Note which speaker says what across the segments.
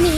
Speaker 1: หนี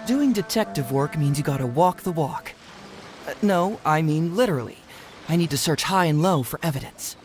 Speaker 1: Doing detective work means you gotta walk the walk. No, I mean literally. I need to search high and low for evidence.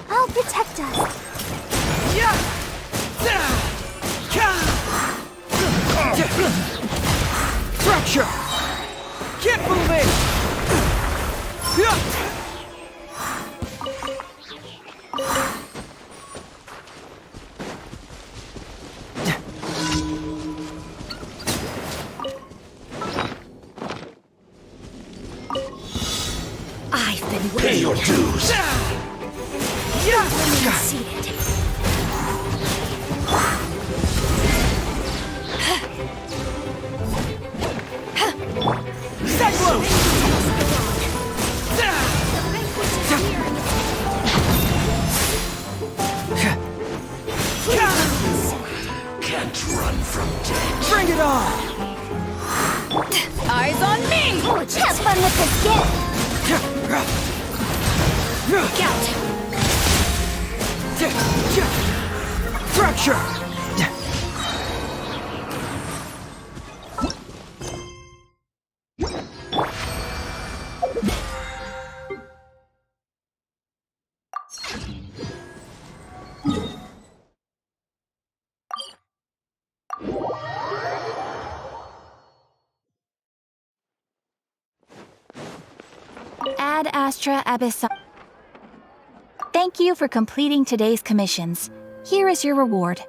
Speaker 2: I'll protect us.
Speaker 1: Structure! Keep moving!
Speaker 2: I've been
Speaker 3: Pay
Speaker 2: waiting.
Speaker 3: your dues.
Speaker 2: Seated.
Speaker 3: Can't run from death.
Speaker 1: Bring it on!
Speaker 2: Eyes on me! Have fun with this gift! Look out!
Speaker 1: Structure!
Speaker 2: Chores.etc. Thank you for completing today's commissions. Here is your reward.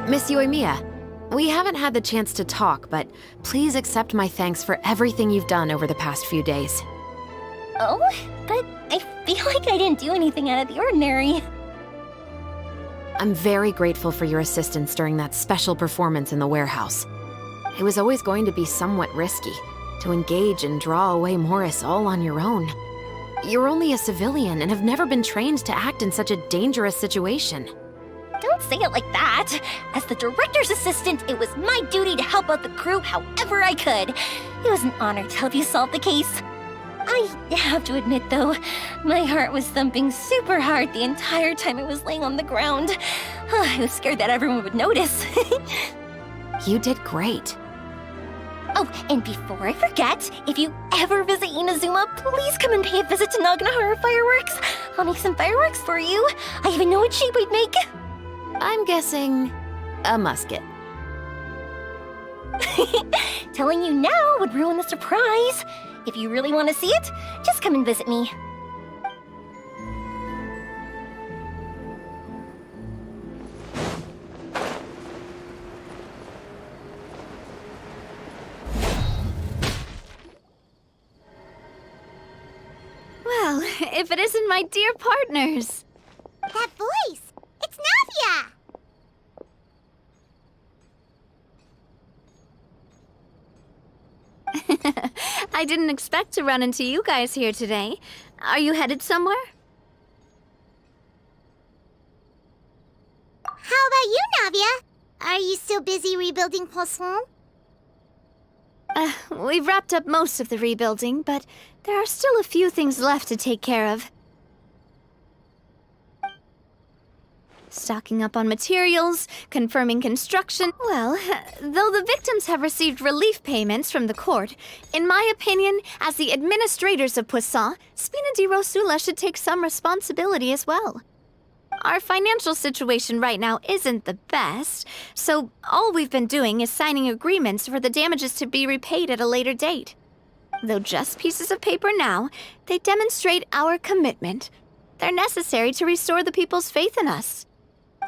Speaker 4: Miss Yoimiya, we haven't had the chance to talk, but please accept my thanks for everything you've done over the past few days.
Speaker 2: Oh, but I feel like I didn't do anything out of the ordinary.
Speaker 4: I'm very grateful for your assistance during that special performance in the warehouse. It was always going to be somewhat risky, to engage and draw away Morris all on your own. You're only a civilian and have never been trained to act in such a dangerous situation.
Speaker 2: Don't say it like that. As the director's assistant, it was my duty to help out the crew however I could. It was an honor to help you solve the case. I have to admit, though, my heart was thumping super hard the entire time I was laying on the ground. I was scared that everyone would notice.
Speaker 4: You did great.
Speaker 2: Oh, and before I forget, if you ever visit Inazuma, please come and pay a visit to Naganohara Fireworks. I'll make some fireworks for you. I even know what shape we'd make.
Speaker 4: I'm guessing a musket.
Speaker 2: Telling you now would ruin the surprise. If you really want to see it, just come and visit me.
Speaker 5: Well, if it isn't my dear partners.
Speaker 2: That voice! It's Navia!
Speaker 5: I didn't expect to run into you guys here today. Are you headed somewhere?
Speaker 2: How about you, Navia? Are you still busy rebuilding Poisson?
Speaker 5: We've wrapped up most of the rebuilding, but there are still a few things left to take care of. Stocking up on materials, confirming construction. Well, though the victims have received relief payments from the court, in my opinion, as the administrators of Poisson, Spina di Rosula should take some responsibility as well. Our financial situation right now isn't the best, so all we've been doing is signing agreements for the damages to be repaid at a later date. Though just pieces of paper now, they demonstrate our commitment. They're necessary to restore the people's faith in us.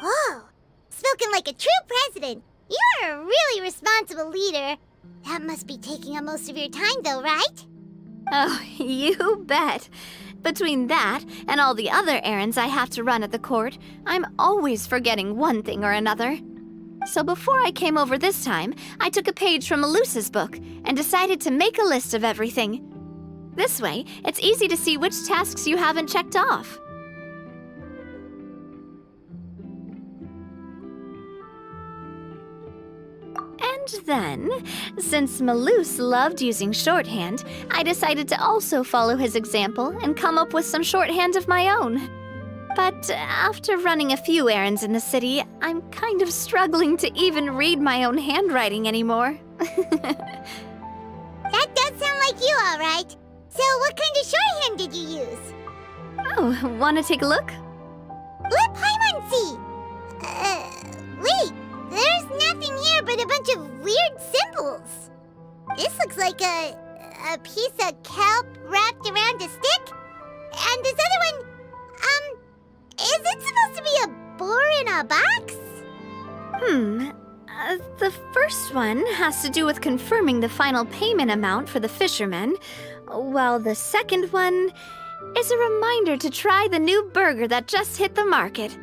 Speaker 2: Oh, spoken like a true president. You're a really responsible leader. That must be taking up most of your time, though, right?
Speaker 5: Oh, you bet. Between that and all the other errands I have to run at the court, I'm always forgetting one thing or another. So before I came over this time, I took a page from Melusa's book and decided to make a list of everything. This way, it's easy to see which tasks you haven't checked off. And then, since Melus loved using shorthand, I decided to also follow his example and come up with some shorthand of my own. But after running a few errands in the city, I'm kind of struggling to even read my own handwriting anymore.
Speaker 2: That does sound like you, all right. So what kind of shorthand did you use?
Speaker 5: Oh, want to take a look?
Speaker 2: Let Paimon see. Wait. There's nothing here but a bunch of weird symbols. This looks like a piece of kelp wrapped around a stick. And this other one, is it supposed to be a boar in a box?
Speaker 5: The first one has to do with confirming the final payment amount for the fishermen, while the second one is a reminder to try the new burger that just hit the market.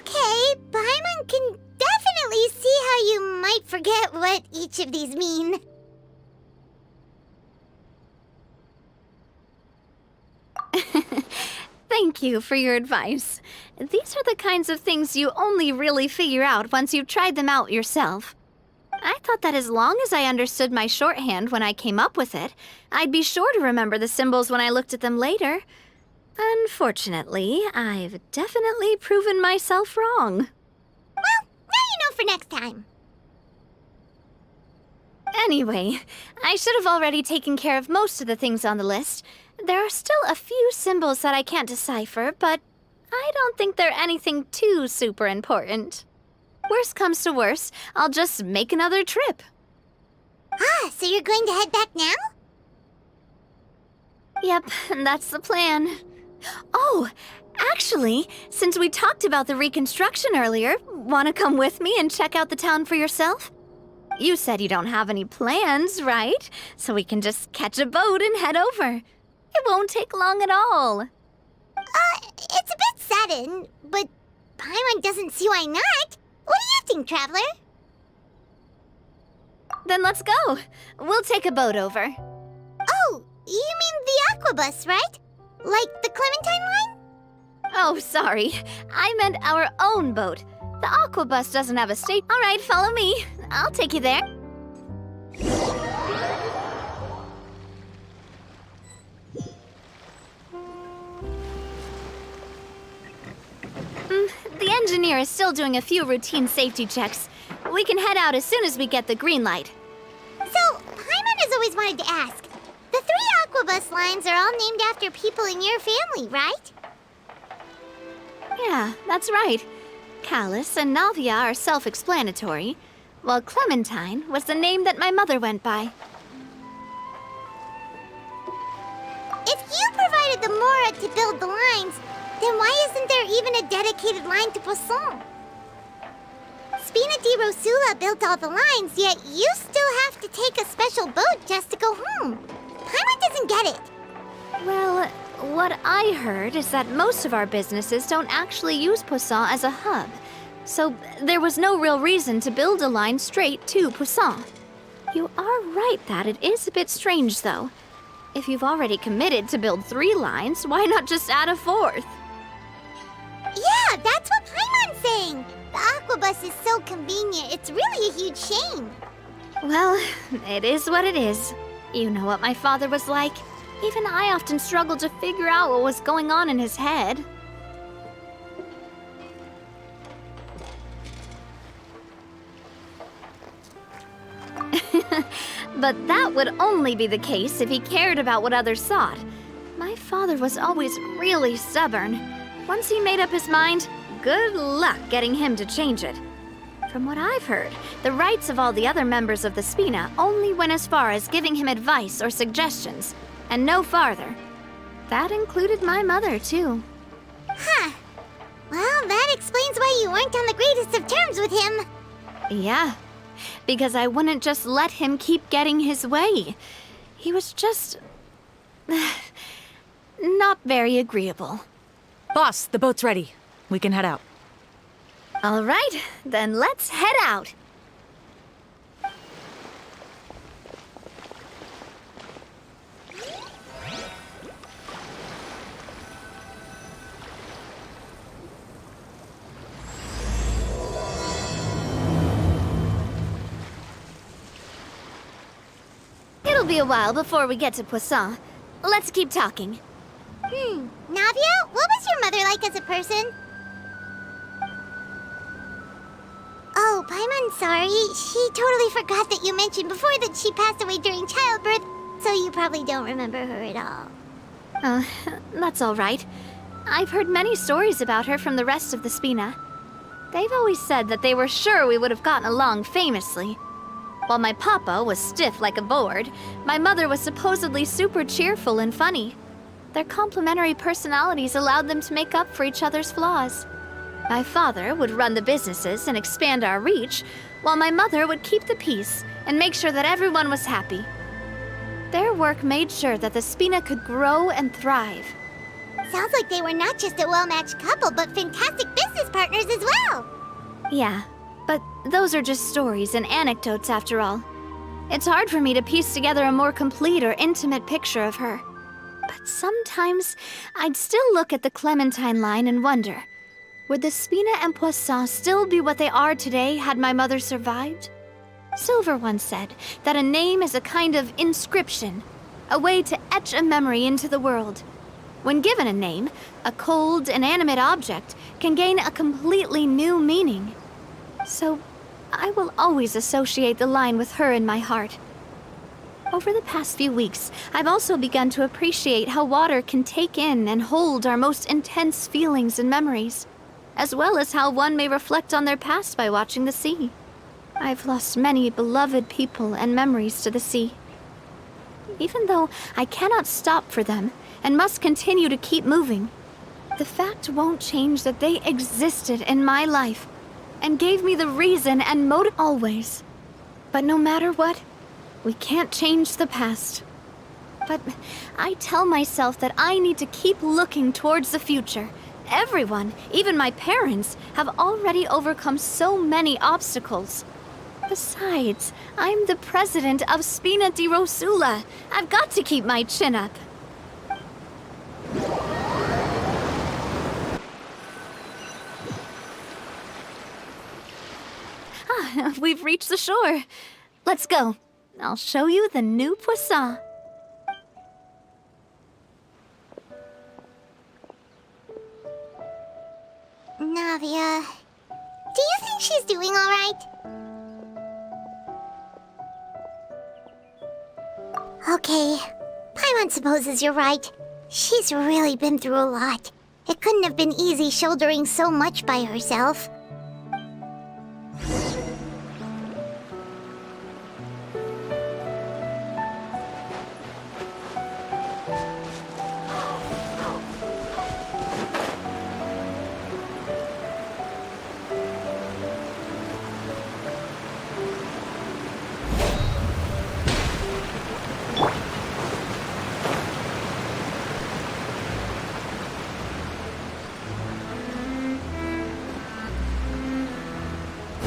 Speaker 6: Okay, Paimon can definitely see how you might forget what each of these mean.
Speaker 5: Thank you for your advice. These are the kinds of things you only really figure out once you've tried them out yourself. I thought that as long as I understood my shorthand when I came up with it, I'd be sure to remember the symbols when I looked at them later. Unfortunately, I've definitely proven myself wrong.
Speaker 6: Well, now you know for next time.
Speaker 5: Anyway, I should have already taken care of most of the things on the list. There are still a few symbols that I can't decipher, but I don't think they're anything too super important. Worst comes to worst, I'll just make another trip.
Speaker 6: Ah, so you're going to head back now?
Speaker 5: Yep, that's the plan. Oh, actually, since we talked about the reconstruction earlier, want to come with me and check out the town for yourself? You said you don't have any plans, right? So we can just catch a boat and head over. It won't take long at all.
Speaker 6: It's a bit sudden, but Paimon doesn't see why not. What do you think, Traveler?
Speaker 5: Then let's go. We'll take a boat over.
Speaker 6: Oh, you mean the Aquabus, right? Like the Clementine line?
Speaker 5: Oh, sorry. I meant our own boat. The Aquabus doesn't have a state. All right, follow me. I'll take you there. The engineer is still doing a few routine safety checks. We can head out as soon as we get the green light.
Speaker 6: So, Paimon has always wanted to ask. The 3 Aquabus lines are all named after people in your family, right?
Speaker 5: Yeah, that's right. Callus and Navia are self-explanatory, while Clementine was the name that my mother went by.
Speaker 6: If you provided the Mora to build the lines, then why isn't there even a dedicated line to Poisson? Spina di Rosula built all the lines, yet you still have to take a special boat just to go home. Paimon doesn't get it.
Speaker 5: Well, what I heard is that most of our businesses don't actually use Poisson as a hub, so there was no real reason to build a line straight to Poisson. You are right that it is a bit strange, though. If you've already committed to build 3 lines, why not just add a 4th?
Speaker 6: Yeah, that's what Paimon's saying. The Aquabus is so convenient, it's really a huge shame.
Speaker 5: Well, it is what it is. You know what my father was like. Even I often struggled to figure out what was going on in his head. But that would only be the case if he cared about what others thought. My father was always really stubborn. Once he made up his mind, good luck getting him to change it. From what I've heard, the rights of all the other members of the Spina only went as far as giving him advice or suggestions, and no farther. That included my mother, too.
Speaker 6: Huh. Well, that explains why you weren't on the greatest of terms with him.
Speaker 5: Yeah, because I wouldn't just let him keep getting his way. He was just... not very agreeable.
Speaker 7: Boss, the boat's ready. We can head out.
Speaker 5: All right, then let's head out. It'll be a while before we get to Poisson. Let's keep talking.
Speaker 6: Navia, what was your mother like as a person? Oh, Paimon's sorry. She totally forgot that you mentioned before that she passed away during childbirth, so you probably don't remember her at all.
Speaker 5: That's all right. I've heard many stories about her from the rest of the Spina. They've always said that they were sure we would have gotten along famously. While my papa was stiff like a board, my mother was supposedly super cheerful and funny. Their complementary personalities allowed them to make up for each other's flaws. My father would run the businesses and expand our reach, while my mother would keep the peace and make sure that everyone was happy. Their work made sure that the Spina could grow and thrive.
Speaker 6: Sounds like they were not just a well-matched couple, but fantastic business partners as well.
Speaker 5: Yeah, but those are just stories and anecdotes after all. It's hard for me to piece together a more complete or intimate picture of her. But sometimes I'd still look at the Clementine line and wonder, would the Spina and Poisson still be what they are today had my mother survived? Silver once said that a name is a kind of inscription, a way to etch a memory into the world. When given a name, a cold, inanimate object can gain a completely new meaning. So, I will always associate the line with her in my heart. Over the past few weeks, I've also begun to appreciate how water can take in and hold our most intense feelings and memories, as well as how one may reflect on their past by watching the sea. I've lost many beloved people and memories to the sea. Even though I cannot stop for them and must continue to keep moving, the fact won't change that they existed in my life and gave me the reason and motive always. But no matter what, we can't change the past. But I tell myself that I need to keep looking towards the future. Everyone, even my parents, have already overcome so many obstacles. Besides, I'm the president of Spina di Rosula. I've got to keep my chin up. We've reached the shore. Let's go. I'll show you the new Poisson.
Speaker 6: Navia, do you think she's doing all right? Okay, Paimon supposes you're right. She's really been through a lot. It couldn't have been easy shouldering so much by herself.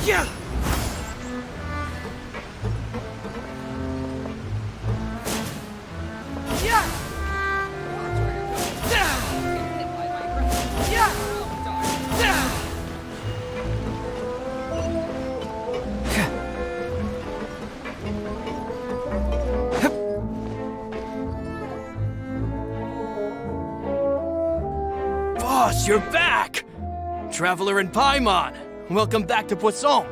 Speaker 1: Yeah! Yeah! Boss, you're back! Traveler and Paimon, welcome back to Poisson.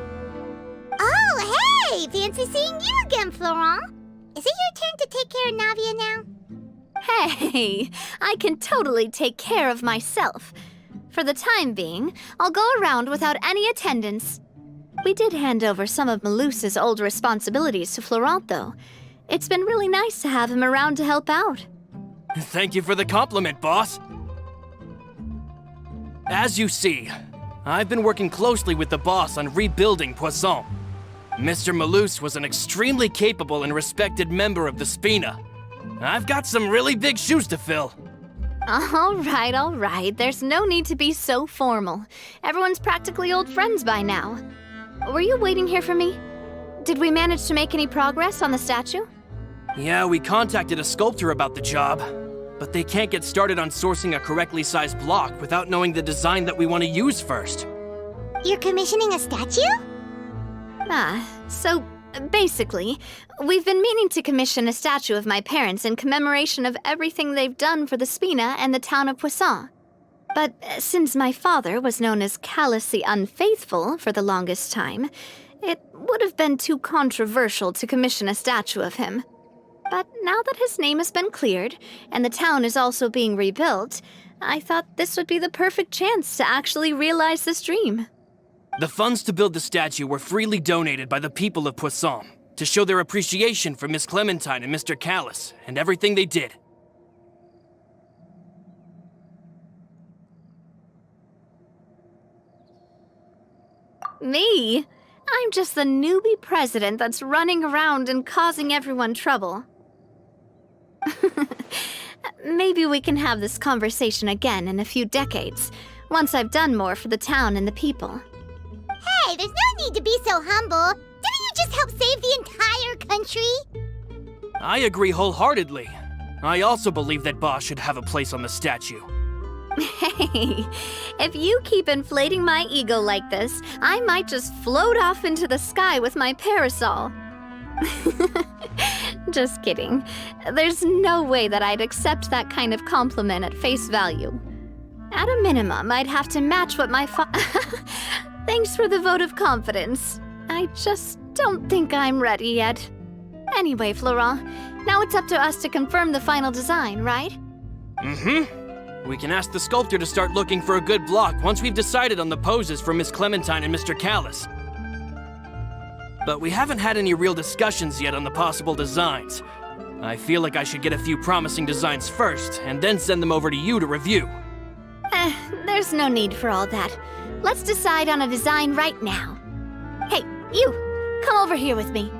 Speaker 6: Oh, hey! Fancy seeing you again, Florent. Is it your turn to take care of Navia now?
Speaker 5: Hey, I can totally take care of myself. For the time being, I'll go around without any attendance. We did hand over some of Malus's old responsibilities to Florent, though. It's been really nice to have him around to help out.
Speaker 1: Thank you for the compliment, boss. As you see, I've been working closely with the boss on rebuilding Poisson. Mr. Malus was an extremely capable and respected member of the Spina. I've got some really big shoes to fill.
Speaker 5: All right. There's no need to be so formal. Everyone's practically old friends by now. Were you waiting here for me? Did we manage to make any progress on the statue?
Speaker 1: Yeah, we contacted a sculptor about the job, but they can't get started on sourcing a correctly sized block without knowing the design that we want to use first.
Speaker 6: You're commissioning a statue?
Speaker 5: So basically, we've been meaning to commission a statue of my parents in commemoration of everything they've done for the Spina and the town of Poisson. But since my father was known as Callus the Unfaithful for the longest time, it would have been too controversial to commission a statue of him. But now that his name has been cleared, and the town is also being rebuilt, I thought this would be the perfect chance to actually realize this dream.
Speaker 1: The funds to build the statue were freely donated by the people of Poisson to show their appreciation for Miss Clementine and Mr. Callus and everything they did.
Speaker 5: Me? I'm just the newbie president that's running around and causing everyone trouble. Maybe we can have this conversation again in a few decades, once I've done more for the town and the people.
Speaker 6: Hey, there's no need to be so humble. Didn't you just help save the entire country?
Speaker 1: I agree wholeheartedly. I also believe that Boss should have a place on the statue.
Speaker 5: Hey, if you keep inflating my ego like this, I might just float off into the sky with my parasol. Just kidding. There's no way that I'd accept that kind of compliment at face value. At a minimum, I'd have to match what my Thanks for the vote of confidence. I just don't think I'm ready yet. Anyway, Florent, now it's up to us to confirm the final design, right?
Speaker 1: Mm-hmm. We can ask the sculptor to start looking for a good block once we've decided on the poses for Miss Clementine and Mr. Callis. But we haven't had any real discussions yet on the possible designs. I feel like I should get a few promising designs first, and then send them over to you to review.
Speaker 5: There's no need for all that. Let's decide on a design right now. Hey, you! Come over here with me.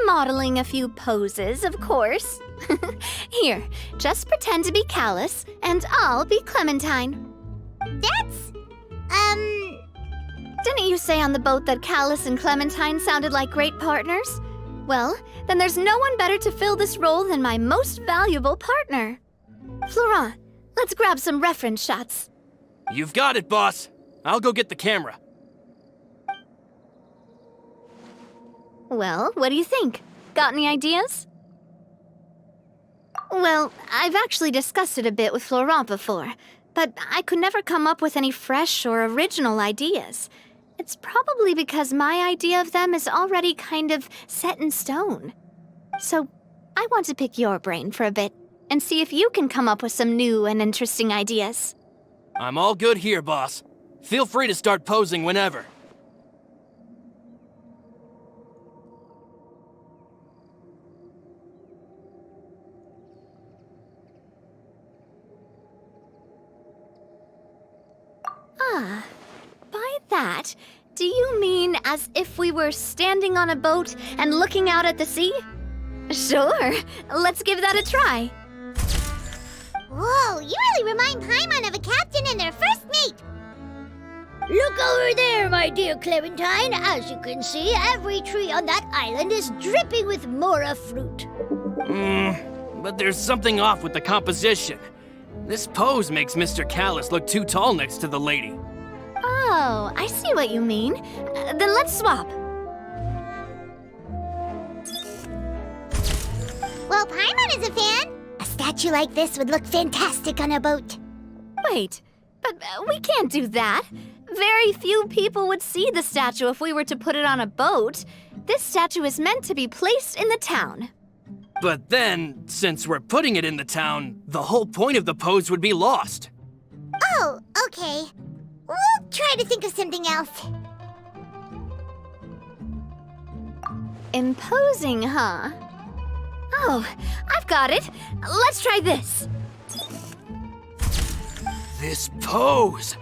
Speaker 5: Modeling a few poses, of course. Here, just pretend to be Callis, and I'll be Clementine.
Speaker 6: That's,
Speaker 5: Didn't you say on the boat that Callis and Clementine sounded like great partners? Well, then there's no one better to fill this role than my most valuable partner. Florent, let's grab some reference shots.
Speaker 1: You've got it, boss. I'll go get the camera.
Speaker 5: Well, what do you think? Got any ideas? Well, I've actually discussed it a bit with Florent before, but I could never come up with any fresh or original ideas. It's probably because my idea of them is already kind of set in stone. So, I want to pick your brain for a bit and see if you can come up with some new and interesting ideas.
Speaker 1: I'm all good here, boss. Feel free to start posing whenever.
Speaker 5: Ah, by that, do you mean as if we were standing on a boat and looking out at the sea? Sure, let's give that a try.
Speaker 6: whoa, you really remind Paimon of a captain and their first mate.
Speaker 8: Look over there, my dear Clementine. As you can see, every tree on that island is dripping with mora fruit.
Speaker 1: But there's something off with the composition. This pose makes Mr. Callis look too tall next to the lady.
Speaker 5: Oh, I see what you mean. Then let's swap.
Speaker 6: Well, Paimon is a fan. A statue like this would look fantastic on a boat.
Speaker 5: Wait, but we can't do that. Very few people would see the statue if we were to put it on a boat. This statue is meant to be placed in the town.
Speaker 1: But then, since we're putting it in the town, the whole point of the pose would be lost.
Speaker 6: Oh, okay. We'll try to think of something else.
Speaker 5: Imposing, huh? Oh, I've got it. Let's try this.
Speaker 1: This pose!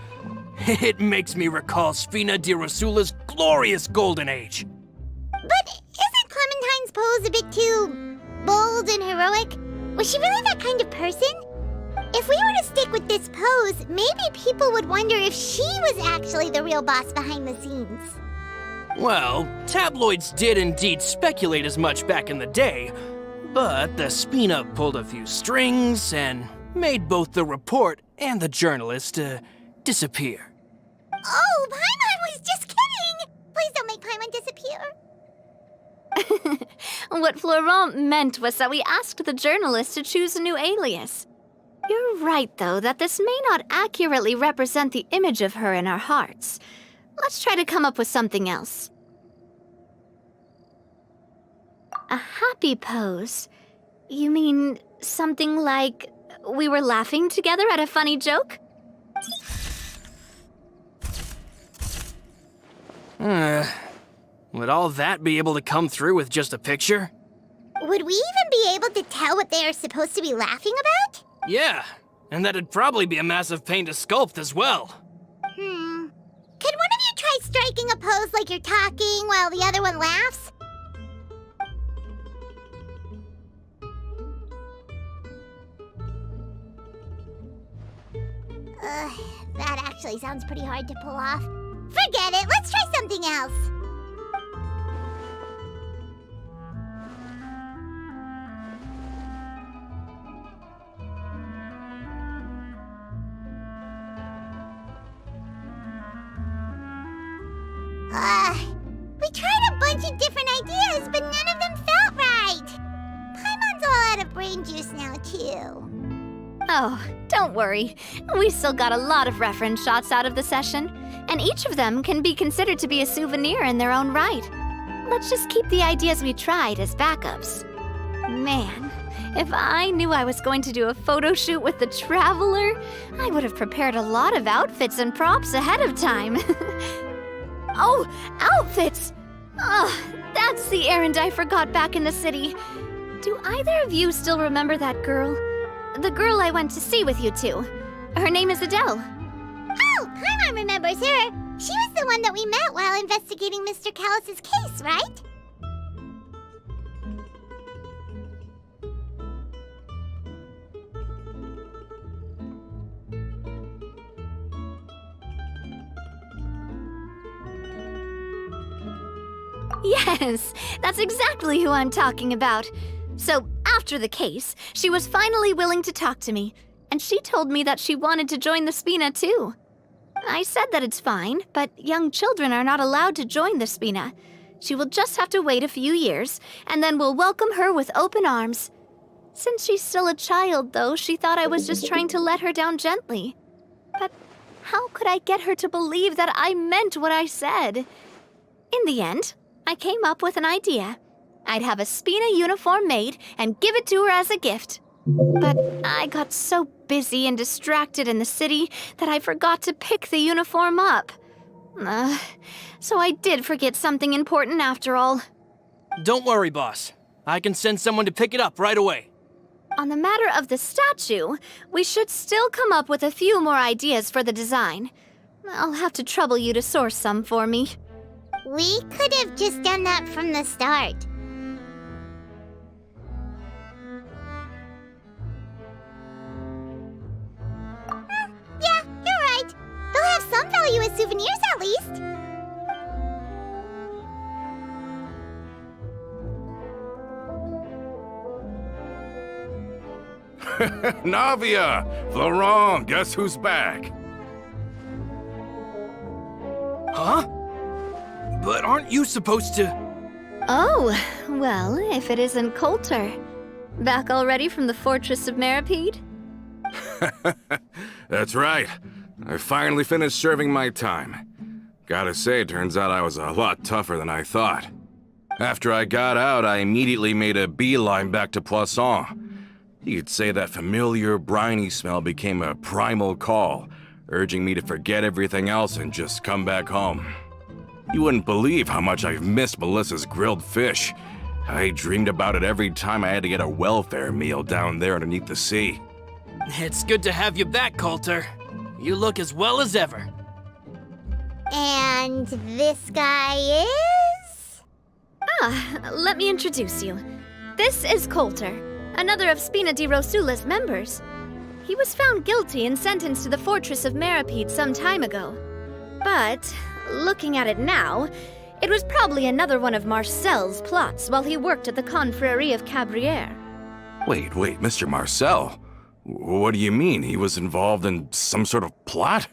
Speaker 1: It makes me recall Spina di Rosula's glorious golden age.
Speaker 6: But isn't Clementine's pose a bit too bold and heroic? Was she really that kind of person? If we were to stick with this pose, maybe people would wonder if she was actually the real boss behind the scenes.
Speaker 1: Well, tabloids did indeed speculate as much back in the day, but the Spina pulled a few strings and made both the report and the journalist disappear.
Speaker 6: Oh, Paimon was just kidding! Please don't make Paimon disappear.
Speaker 5: What Florent meant was that we asked the journalist to choose a new alias. You're right, though, that this may not accurately represent the image of her in our hearts. Let's try to come up with something else. A happy pose? You mean something like we were laughing together at a funny joke?
Speaker 1: Would all that be able to come through with just a picture?
Speaker 6: Would we even be able to tell what they are supposed to be laughing about?
Speaker 1: Yeah, and that'd probably be a massive pain to sculpt as well.
Speaker 6: Could one of you try striking a pose like you're talking while the other one laughs? That actually sounds pretty hard to pull off. Forget it, let's try something else. We tried a bunch of different ideas, but none of them felt right. Paimon's all out of brain juice now, too.
Speaker 5: Oh, don't worry. We still got a lot of reference shots out of the session, and each of them can be considered to be a souvenir in their own right. Let's just keep the ideas we tried as backups. Man, if I knew I was going to do a photo shoot with the Traveler, I would have prepared a lot of outfits and props ahead of time. Oh, outfits! That's the errand I forgot back in the city. Do either of you still remember that girl? The girl I went to see with you two. Her name is Adele.
Speaker 6: Oh, Paimon remembers her. She was the one that we met while investigating Mr. Callus's case, right?
Speaker 5: Yes, that's exactly who I'm talking about. So, after the case, she was finally willing to talk to me, and she told me that she wanted to join the Spina too. I said that it's fine, but young children are not allowed to join the Spina. She will just have to wait a few years, and then we'll welcome her with open arms. Since she's still a child, though, she thought I was just trying to let her down gently. But how could I get her to believe that I meant what I said? In the end, I came up with an idea. I'd have a Spina uniform made and give it to her as a gift. But I got so busy and distracted in the city that I forgot to pick the uniform up. So I did forget something important after all.
Speaker 1: Don't worry, boss. I can send someone to pick it up right away.
Speaker 5: On the matter of the statue, we should still come up with a few more ideas for the design. I'll have to trouble you to source some for me.
Speaker 6: We could have just done that from the start. Yeah, you're right. They'll have some value as souvenirs at least.
Speaker 9: Navia! Florent, guess who's back?
Speaker 1: Huh? But aren't you supposed to...
Speaker 5: Oh, well, if it isn't Coulter. Back already from the Fortress of Meripede?
Speaker 9: That's right. I finally finished serving my time. Gotta say, turns out I was a lot tougher than I thought. After I got out, I immediately made a beeline back to Poisson. You could say that familiar, briny smell became a primal call, urging me to forget everything else and just come back home. You wouldn't believe how much I've missed Melissa's grilled fish. I dreamed about it every time I had to get a welfare meal down there underneath the sea.
Speaker 1: It's good to have you back, Coulter. You look as well as ever.
Speaker 6: And this guy is?
Speaker 5: Let me introduce you. This is Coulter, another of Spina di Rosula's members. He was found guilty and sentenced to the Fortress of Meripede some time ago. But, looking at it now, it was probably another one of Marcel's plots while he worked at the Confrérie of Cabrières.
Speaker 9: Wait, Mr. Marcel? What do you mean? He was involved in some sort of plot?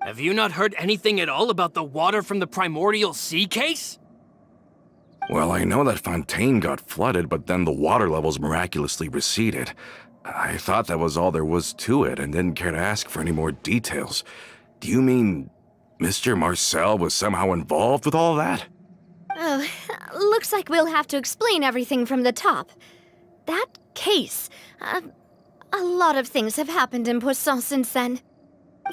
Speaker 1: Have you not heard anything at all about the water from the primordial sea case?
Speaker 9: Well, I know that Fontaine got flooded, but then the water levels miraculously receded. I thought that was all there was to it and didn't care to ask for any more details. Do you mean Mr. Marcel was somehow involved with all that?
Speaker 5: Oh, looks like we'll have to explain everything from the top. That case, a lot of things have happened in Poisson since then.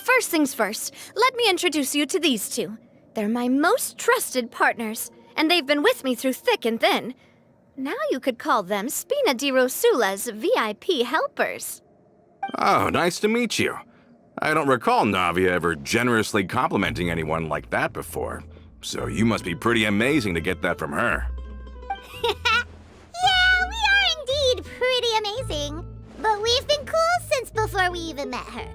Speaker 5: First things first, let me introduce you to these two. They're my most trusted partners, and they've been with me through thick and thin. Now you could call them Spina di Rosula's VIP helpers.
Speaker 9: Oh, nice to meet you. I don't recall Navia ever generously complimenting anyone like that before, so you must be pretty amazing to get that from her.
Speaker 6: Yeah, we are indeed pretty amazing. But we've been cool since before we even met her.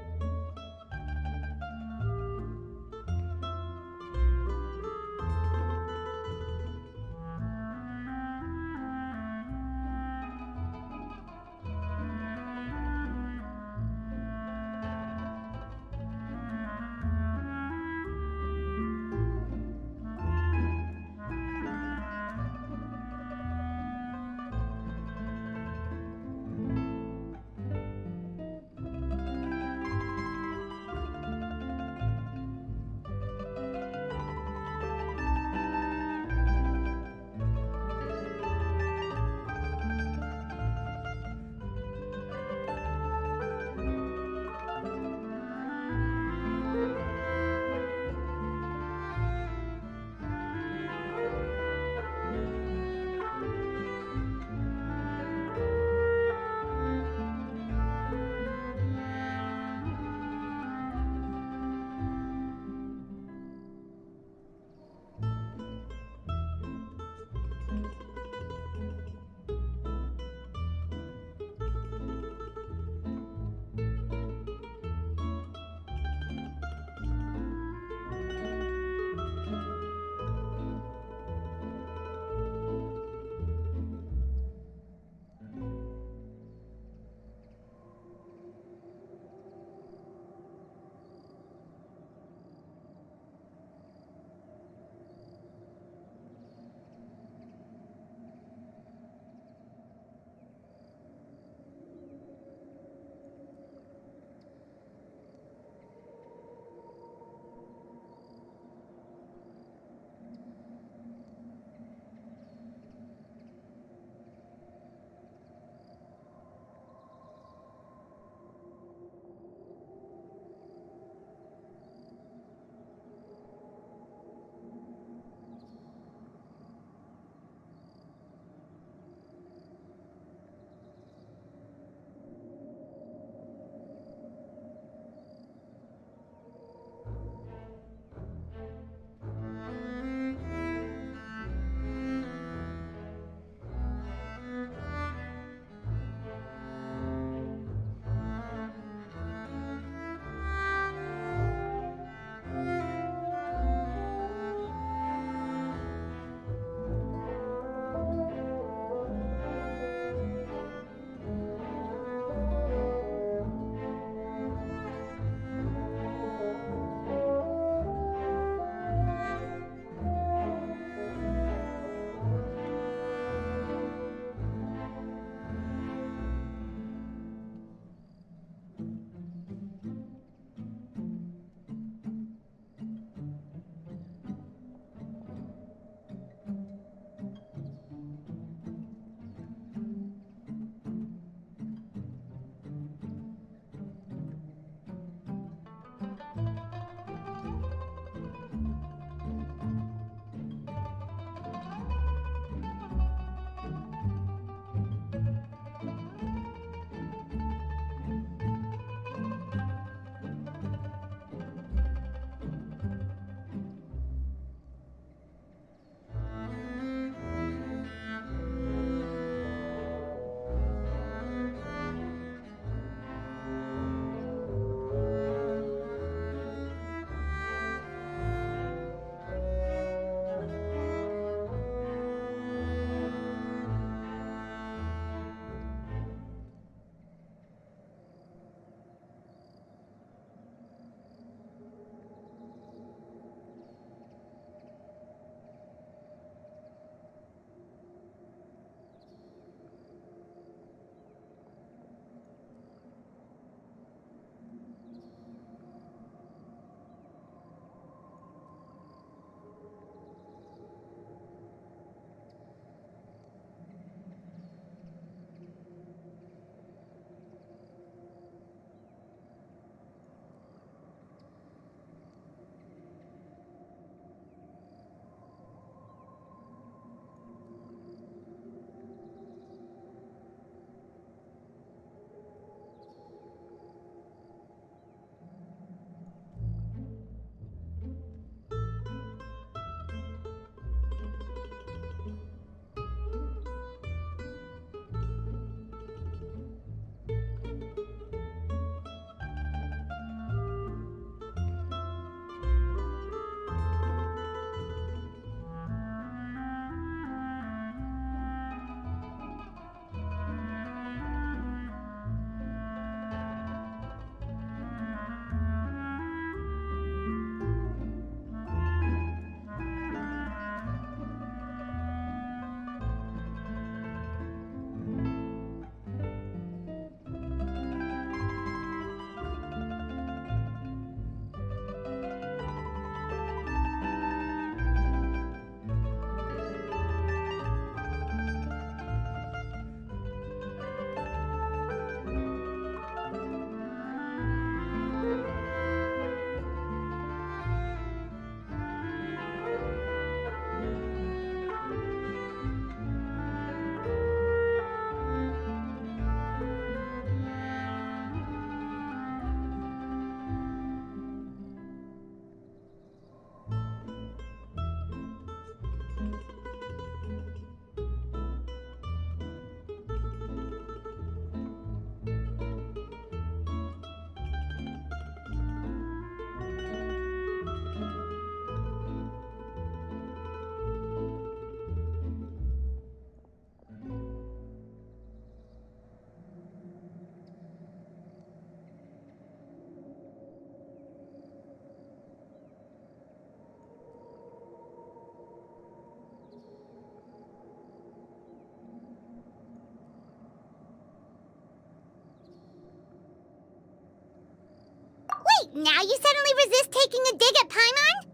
Speaker 6: now you suddenly resist taking a dig at Paimon?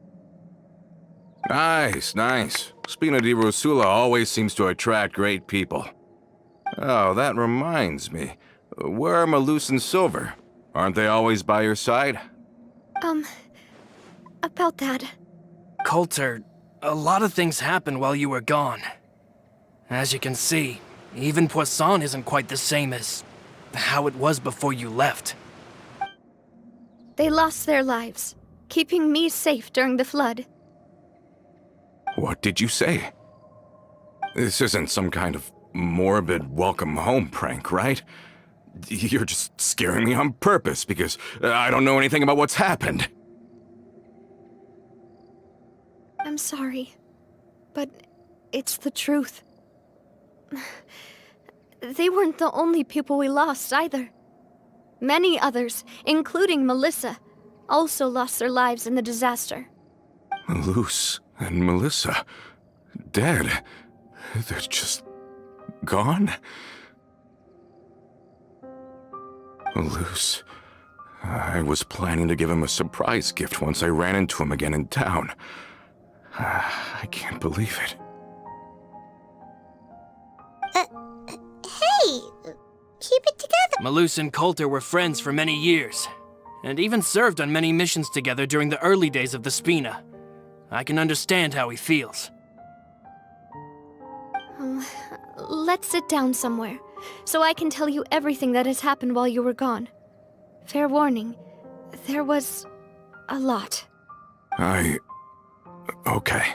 Speaker 9: Nice, nice. Spina di Rosula always seems to attract great people. Oh, that reminds me. Where are Malus and Silver? Aren't they always by your side?
Speaker 5: About that.
Speaker 1: Coulter, a lot of things happened while you were gone. As you can see, even Poisson isn't quite the same as how it was before you left.
Speaker 5: They lost their lives, keeping me safe during the flood.
Speaker 9: What did you say? This isn't some kind of morbid welcome home prank, right? You're just scaring me on purpose because I don't know anything about what's happened.
Speaker 5: I'm sorry, but it's the truth. They weren't the only people we lost either. Many others, including Melissa, also lost their lives in the disaster.
Speaker 9: Malus and Melissa, dead. They're just gone? Malus, I was planning to give him a surprise gift once I ran into him again in town. I can't believe it.
Speaker 6: Hey, keep it together.
Speaker 1: Malus and Coulter were friends for many years, and even served on many missions together during the early days of the Spina. I can understand how he feels.
Speaker 5: Let's sit down somewhere, so I can tell you everything that has happened while you were gone. Fair warning, there was a lot.
Speaker 9: Okay.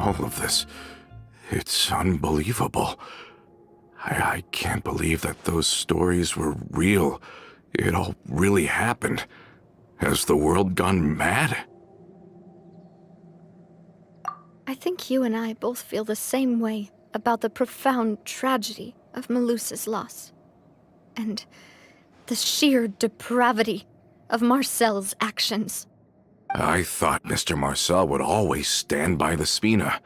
Speaker 9: All of this, it's unbelievable. I can't believe that those stories were real. It all really happened. Has the world gone mad?
Speaker 5: I think you and I both feel the same way about the profound tragedy of Melusa's loss. And the sheer depravity of Marcel's actions.
Speaker 9: I thought Mr. Marcel would always stand by the Spina.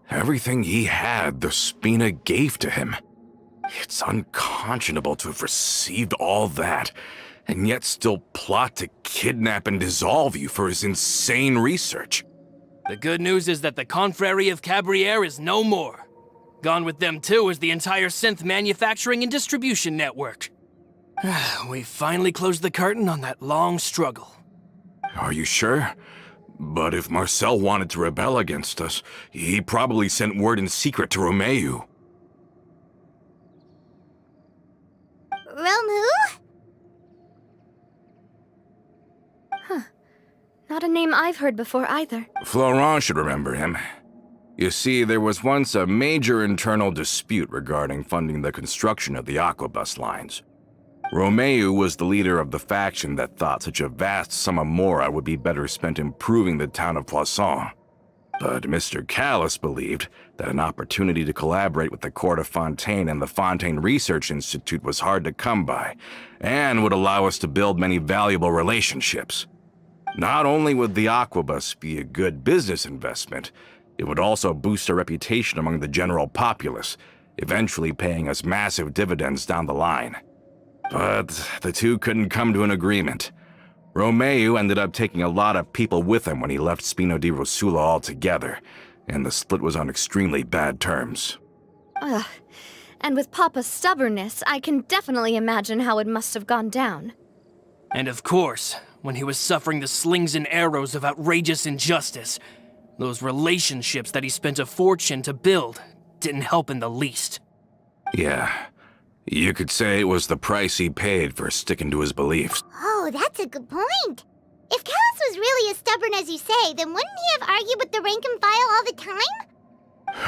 Speaker 9: Everything he had, the Spina gave to him. It's unconscionable to have received all that, and yet still plot to kidnap and dissolve you for his insane research.
Speaker 1: The good news is that the Confrérie of Cabriere is no more. Gone with them too is the entire synth manufacturing and distribution network. We finally closed the curtain on that long struggle.
Speaker 9: Are you sure? But if Marcel wanted to rebel against us, he probably sent word in secret to Romeu.
Speaker 6: Romu?
Speaker 5: Not a name I've heard before either.
Speaker 9: Florent should remember him. You see, there was once a major internal dispute regarding funding the construction of the Aquabus lines. Romeu was the leader of the faction that thought such a vast sum of mora would be better spent improving the town of Poisson. But Mr. Callis believed that an opportunity to collaborate with the court of Fontaine and the Fontaine Research Institute was hard to come by, and would allow us to build many valuable relationships. Not only would the Aquabus be a good business investment, it would also boost our reputation among the general populace, eventually paying us massive dividends down the line. But the two couldn't come to an agreement. Romeu ended up taking a lot of people with him when he left Spina di Rosula altogether, and the split was on extremely bad terms.
Speaker 5: Ugh. And with Papa's stubbornness, I can definitely imagine how it must have gone down.
Speaker 1: And of course, when he was suffering the slings and arrows of outrageous injustice, those relationships that he spent a fortune to build didn't help in the least.
Speaker 9: Yeah, you could say it was the price he paid for sticking to his beliefs.
Speaker 6: Oh, Oh, that's a good point. If Callus was really as stubborn as you say, then wouldn't he have argued with the rank and file all the time?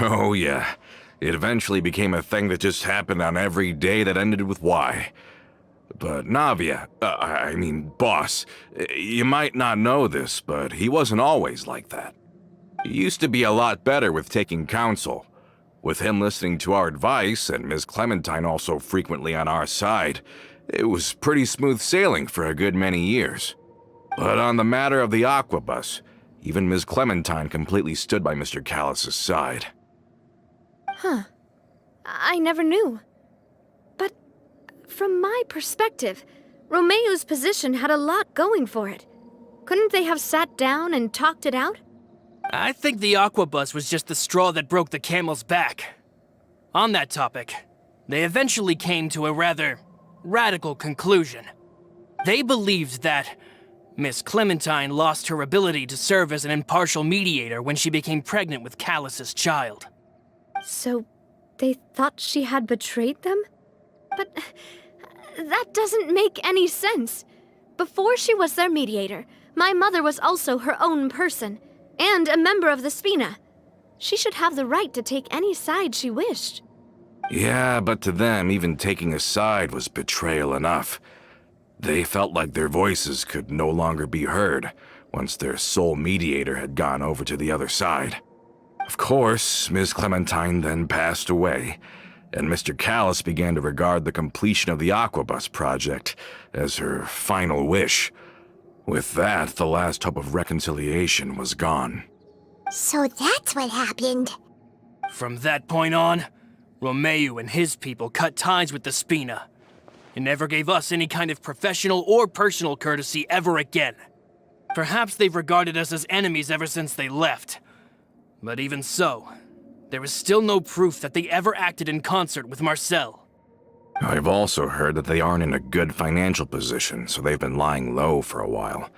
Speaker 9: Oh, yeah. It eventually became a thing that just happened on every day that ended with Y. But Navia, Boss, you might not know this, but he wasn't always like that. He used to be a lot better with taking counsel. With him listening to our advice, and Ms. Clementine also frequently on our side, it was pretty smooth sailing for a good many years. But on the matter of the Aquabus, even Ms. Clementine completely stood by Mr. Callus's side.
Speaker 5: Huh. I never knew. But from my perspective, Romeo's position had a lot going for it. Couldn't they have sat down and talked it out?
Speaker 1: I think the Aquabus was just the straw that broke the camel's back. On that topic, they eventually came to a rather radical conclusion. They believed that Miss Clementine lost her ability to serve as an impartial mediator when she became pregnant with Callus's child.
Speaker 5: So, they thought she had betrayed them? But that doesn't make any sense. Before she was their mediator, my mother was also her own person, and a member of the Spina. She should have the right to take any side she wished.
Speaker 9: Yeah, but to them, even taking a side was betrayal enough. They felt like their voices could no longer be heard once their sole mediator had gone over to the other side. Of course, Ms. Clementine then passed away, and Mr. Callus began to regard the completion of the Aquabus project as her final wish. With that, the last hope of reconciliation was gone.
Speaker 6: So that's what happened.
Speaker 1: From that point on, Romeo and his people cut ties with the Spina, and never gave us any kind of professional or personal courtesy ever again. Perhaps they've regarded us as enemies ever since they left. But even so, there is still no proof that they ever acted in concert with Marcel.
Speaker 9: I've also heard that they aren't in a good financial position, so they've been lying low for a while.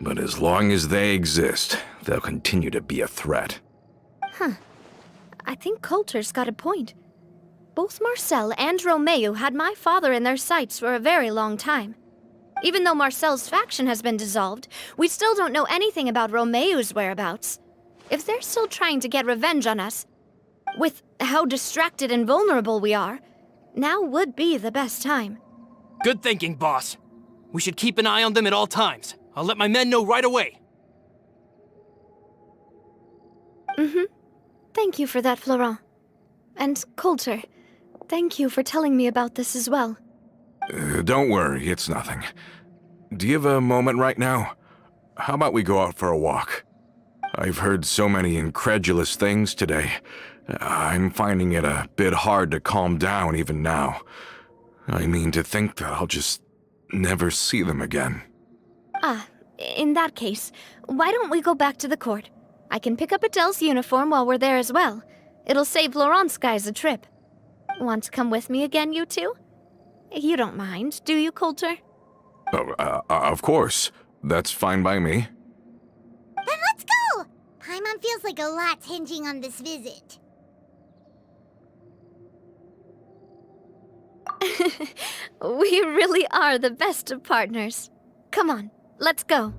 Speaker 9: But as long as they exist, they'll continue to be a threat.
Speaker 5: I think Coulter's got a point. Both Marcel and Romeo had my father in their sights for a very long time. Even though Marcel's faction has been dissolved, we still don't know anything about Romeo's whereabouts. If they're still trying to get revenge on us, with how distracted and vulnerable we are, now would be the best time.
Speaker 1: Good thinking, boss. We should keep an eye on them at all times. I'll let my men know right away.
Speaker 5: Thank you for that, Florent. And Coulter, thank you for telling me about this as well.
Speaker 9: Don't worry, it's nothing. Do you have a moment right now? How about we go out for a walk? I've heard so many incredulous things today. I'm finding it a bit hard to calm down even now. I mean, to think that I'll just never see them again.
Speaker 5: In that case, why don't we go back to the court? I can pick up Adele's uniform while we're there as well. It'll save Laurent's guys a trip. Want to come with me again, you two? You don't mind, do you, Coulter?
Speaker 9: Of course. That's fine by me.
Speaker 6: Then let's go! Paimon feels like a lot's hinging on this visit.
Speaker 5: We really are the best of partners. Come on, let's go.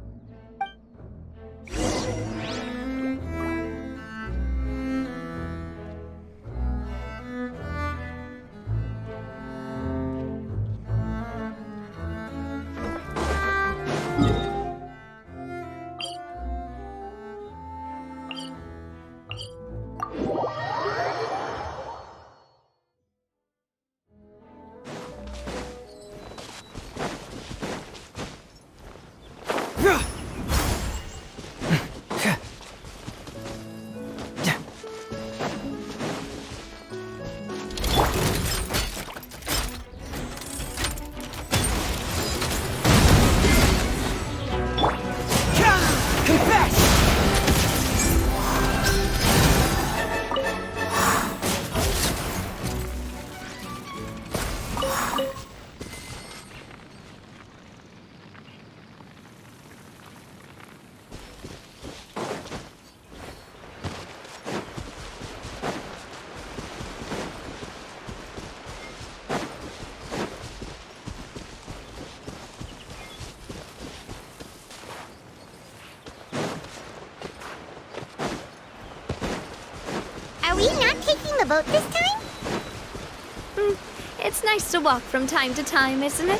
Speaker 6: the boat this time?
Speaker 5: It's nice to walk from time to time, isn't it?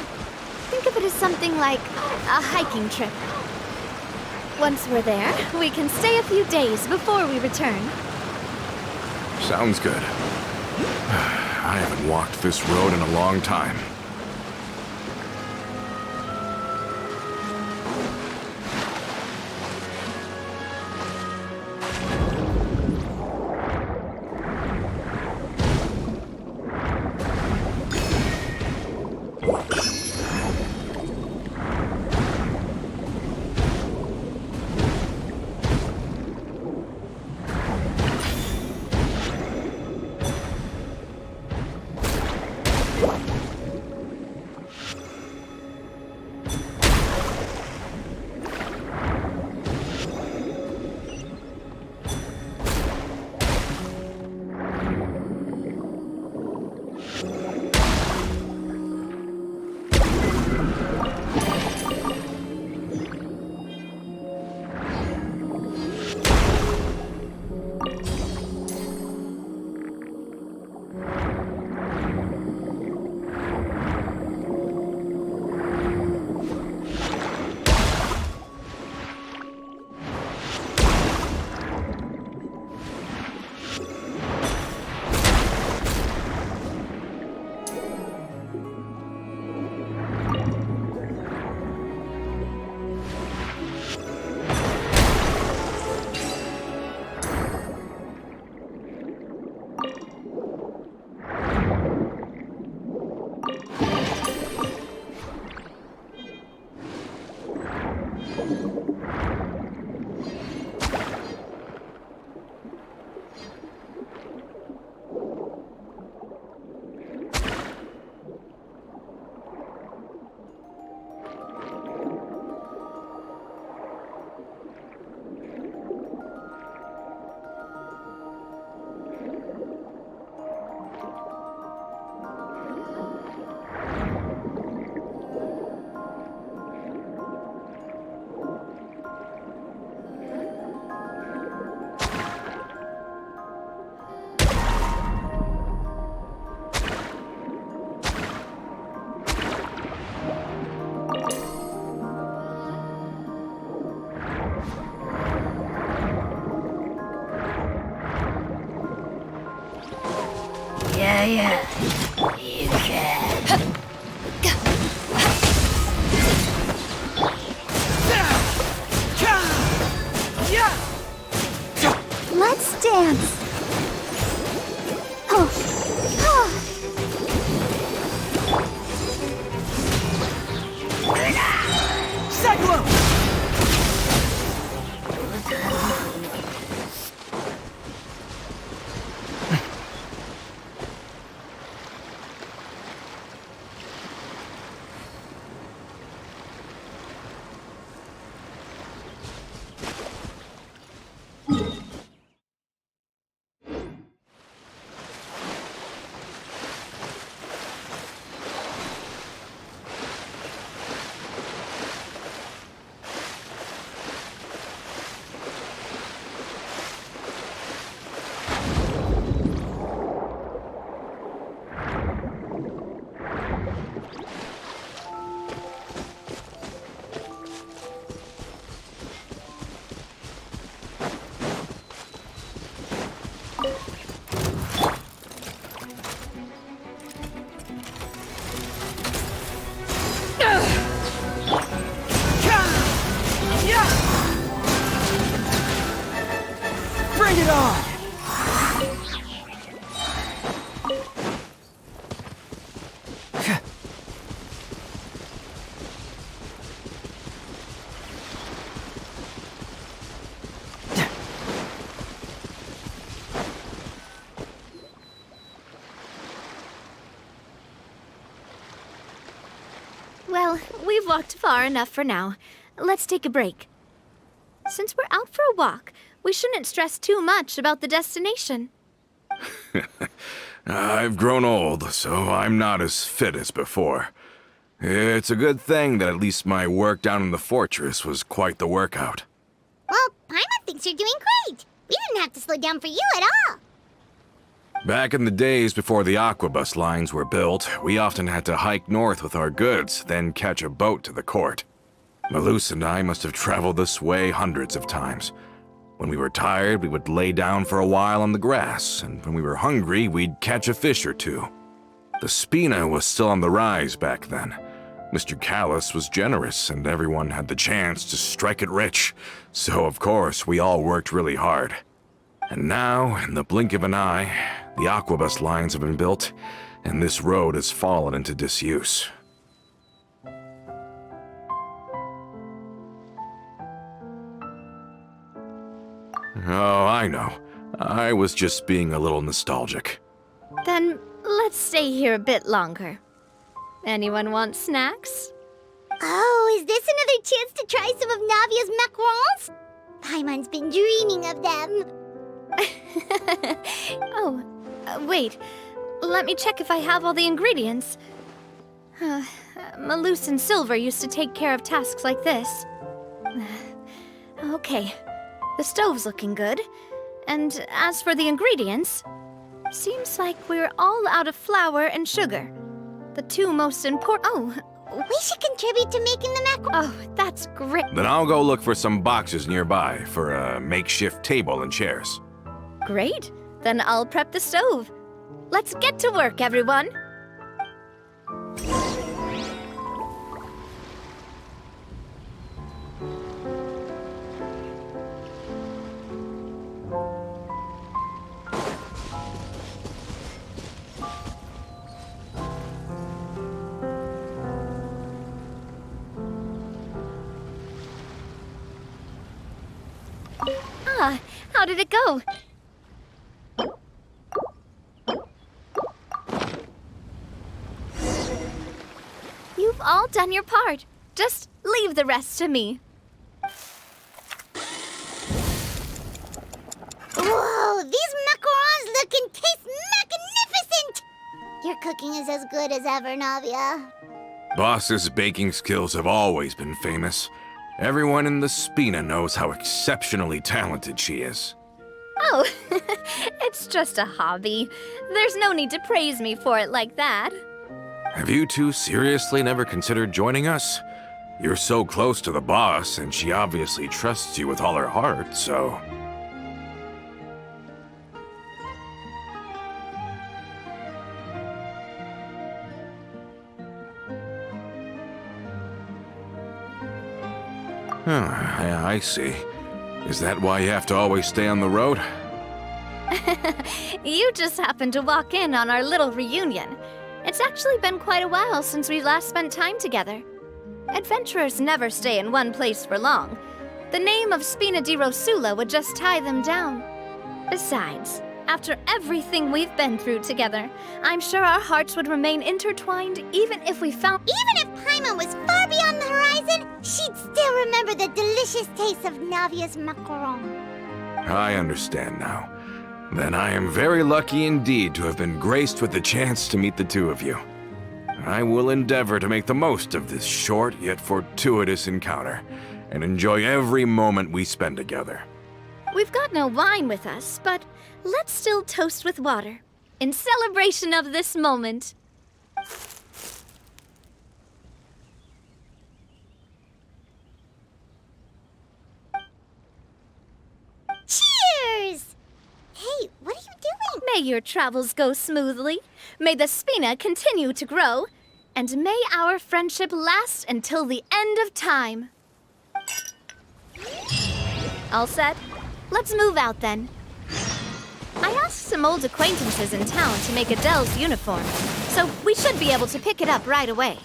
Speaker 5: Think of it as something like a hiking trip. Once we're there, we can stay a few days before we return.
Speaker 9: Sounds good. I haven't walked this road in a long time.
Speaker 8: Yeah, you can.
Speaker 6: Let's dance. Oh. Oh.
Speaker 1: Bring it on!
Speaker 5: Well, we've walked far enough for now. Let's take a break. Since we're out for a walk, we shouldn't stress too much about the destination.
Speaker 9: I've grown old, so I'm not as fit as before. It's a good thing that at least my work down in the fortress was quite the workout.
Speaker 6: Well, Paimon thinks you're doing great. We didn't have to slow down for you at all.
Speaker 9: Back in the days before the aquabus lines were built, we often had to hike north with our goods, then catch a boat to the court. Malus and I must have traveled this way hundreds of times. When we were tired, we would lay down for a while on the grass, and when we were hungry, we'd catch a fish or two. The Spina was still on the rise back then. Mr. Callus was generous, and everyone had the chance to strike it rich, so of course we all worked really hard. And now, in the blink of an eye, the aquabus lines have been built, and this road has fallen into disuse. Oh, I know. I was just being a little nostalgic.
Speaker 5: Then let's stay here a bit longer. Anyone want snacks?
Speaker 6: Oh, is this another chance to try some of Navia's macarons? Paimon's been dreaming of them.
Speaker 5: Wait. Let me check if I have all the ingredients. Malus and Silver used to take care of tasks like this. Okay. The stove's looking good. And as for the ingredients, seems like we're all out of flour and sugar. The two most important—
Speaker 6: we should contribute to making the macarons.
Speaker 5: Oh, that's great.
Speaker 9: Then I'll go look for some boxes nearby for a makeshift table and chairs.
Speaker 5: Great. Then I'll prep the stove. Let's get to work, everyone. How did it go? You've all done your part. Just leave the rest to me.
Speaker 6: Whoa, these macarons look and taste magnificent! Your cooking is as good as ever, Navia.
Speaker 9: Boss's baking skills have always been famous. Everyone in the Spina knows how exceptionally talented she is.
Speaker 5: Oh, it's just a hobby. There's no need to praise me for it like that.
Speaker 9: Have you two seriously never considered joining us? You're so close to the boss, and she obviously trusts you with all her heart, so... I see. Is that why you have to always stay on the road?
Speaker 5: You just happened to walk in on our little reunion. It's actually been quite a while since we last spent time together. Adventurers never stay in one place for long. The name of Spina di Rosula would just tie them down. Besides, after everything we've been through together, I'm sure our hearts would remain intertwined even if we found—
Speaker 6: Even if Paimon was far beyond the horizon, she'd still remember the delicious taste of Navia's macaron.
Speaker 9: I understand now. Then I am very lucky indeed to have been graced with the chance to meet the two of you. I will endeavor to make the most of this short yet fortuitous encounter, and enjoy every moment we spend together.
Speaker 5: We've got no wine with us, but let's still toast with water, in celebration of this moment.
Speaker 6: Cheers! Hey, what are you doing?
Speaker 5: May your travels go smoothly, may the Spina continue to grow, and may our friendship last until the end of time. All set? Let's move out then. I asked some old acquaintances in town to make Adele's uniform, so we should be able to pick it up right away.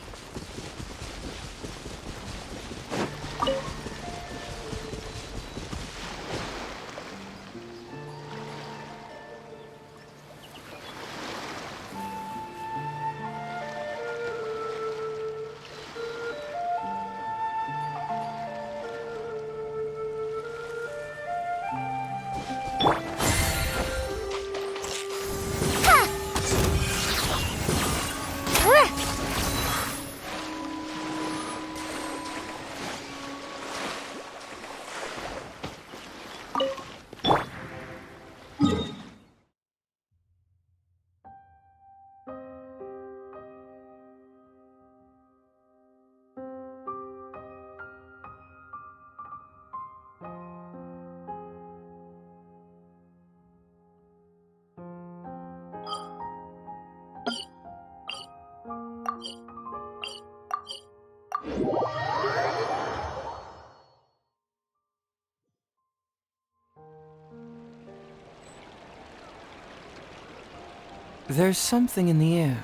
Speaker 10: There's something in the air.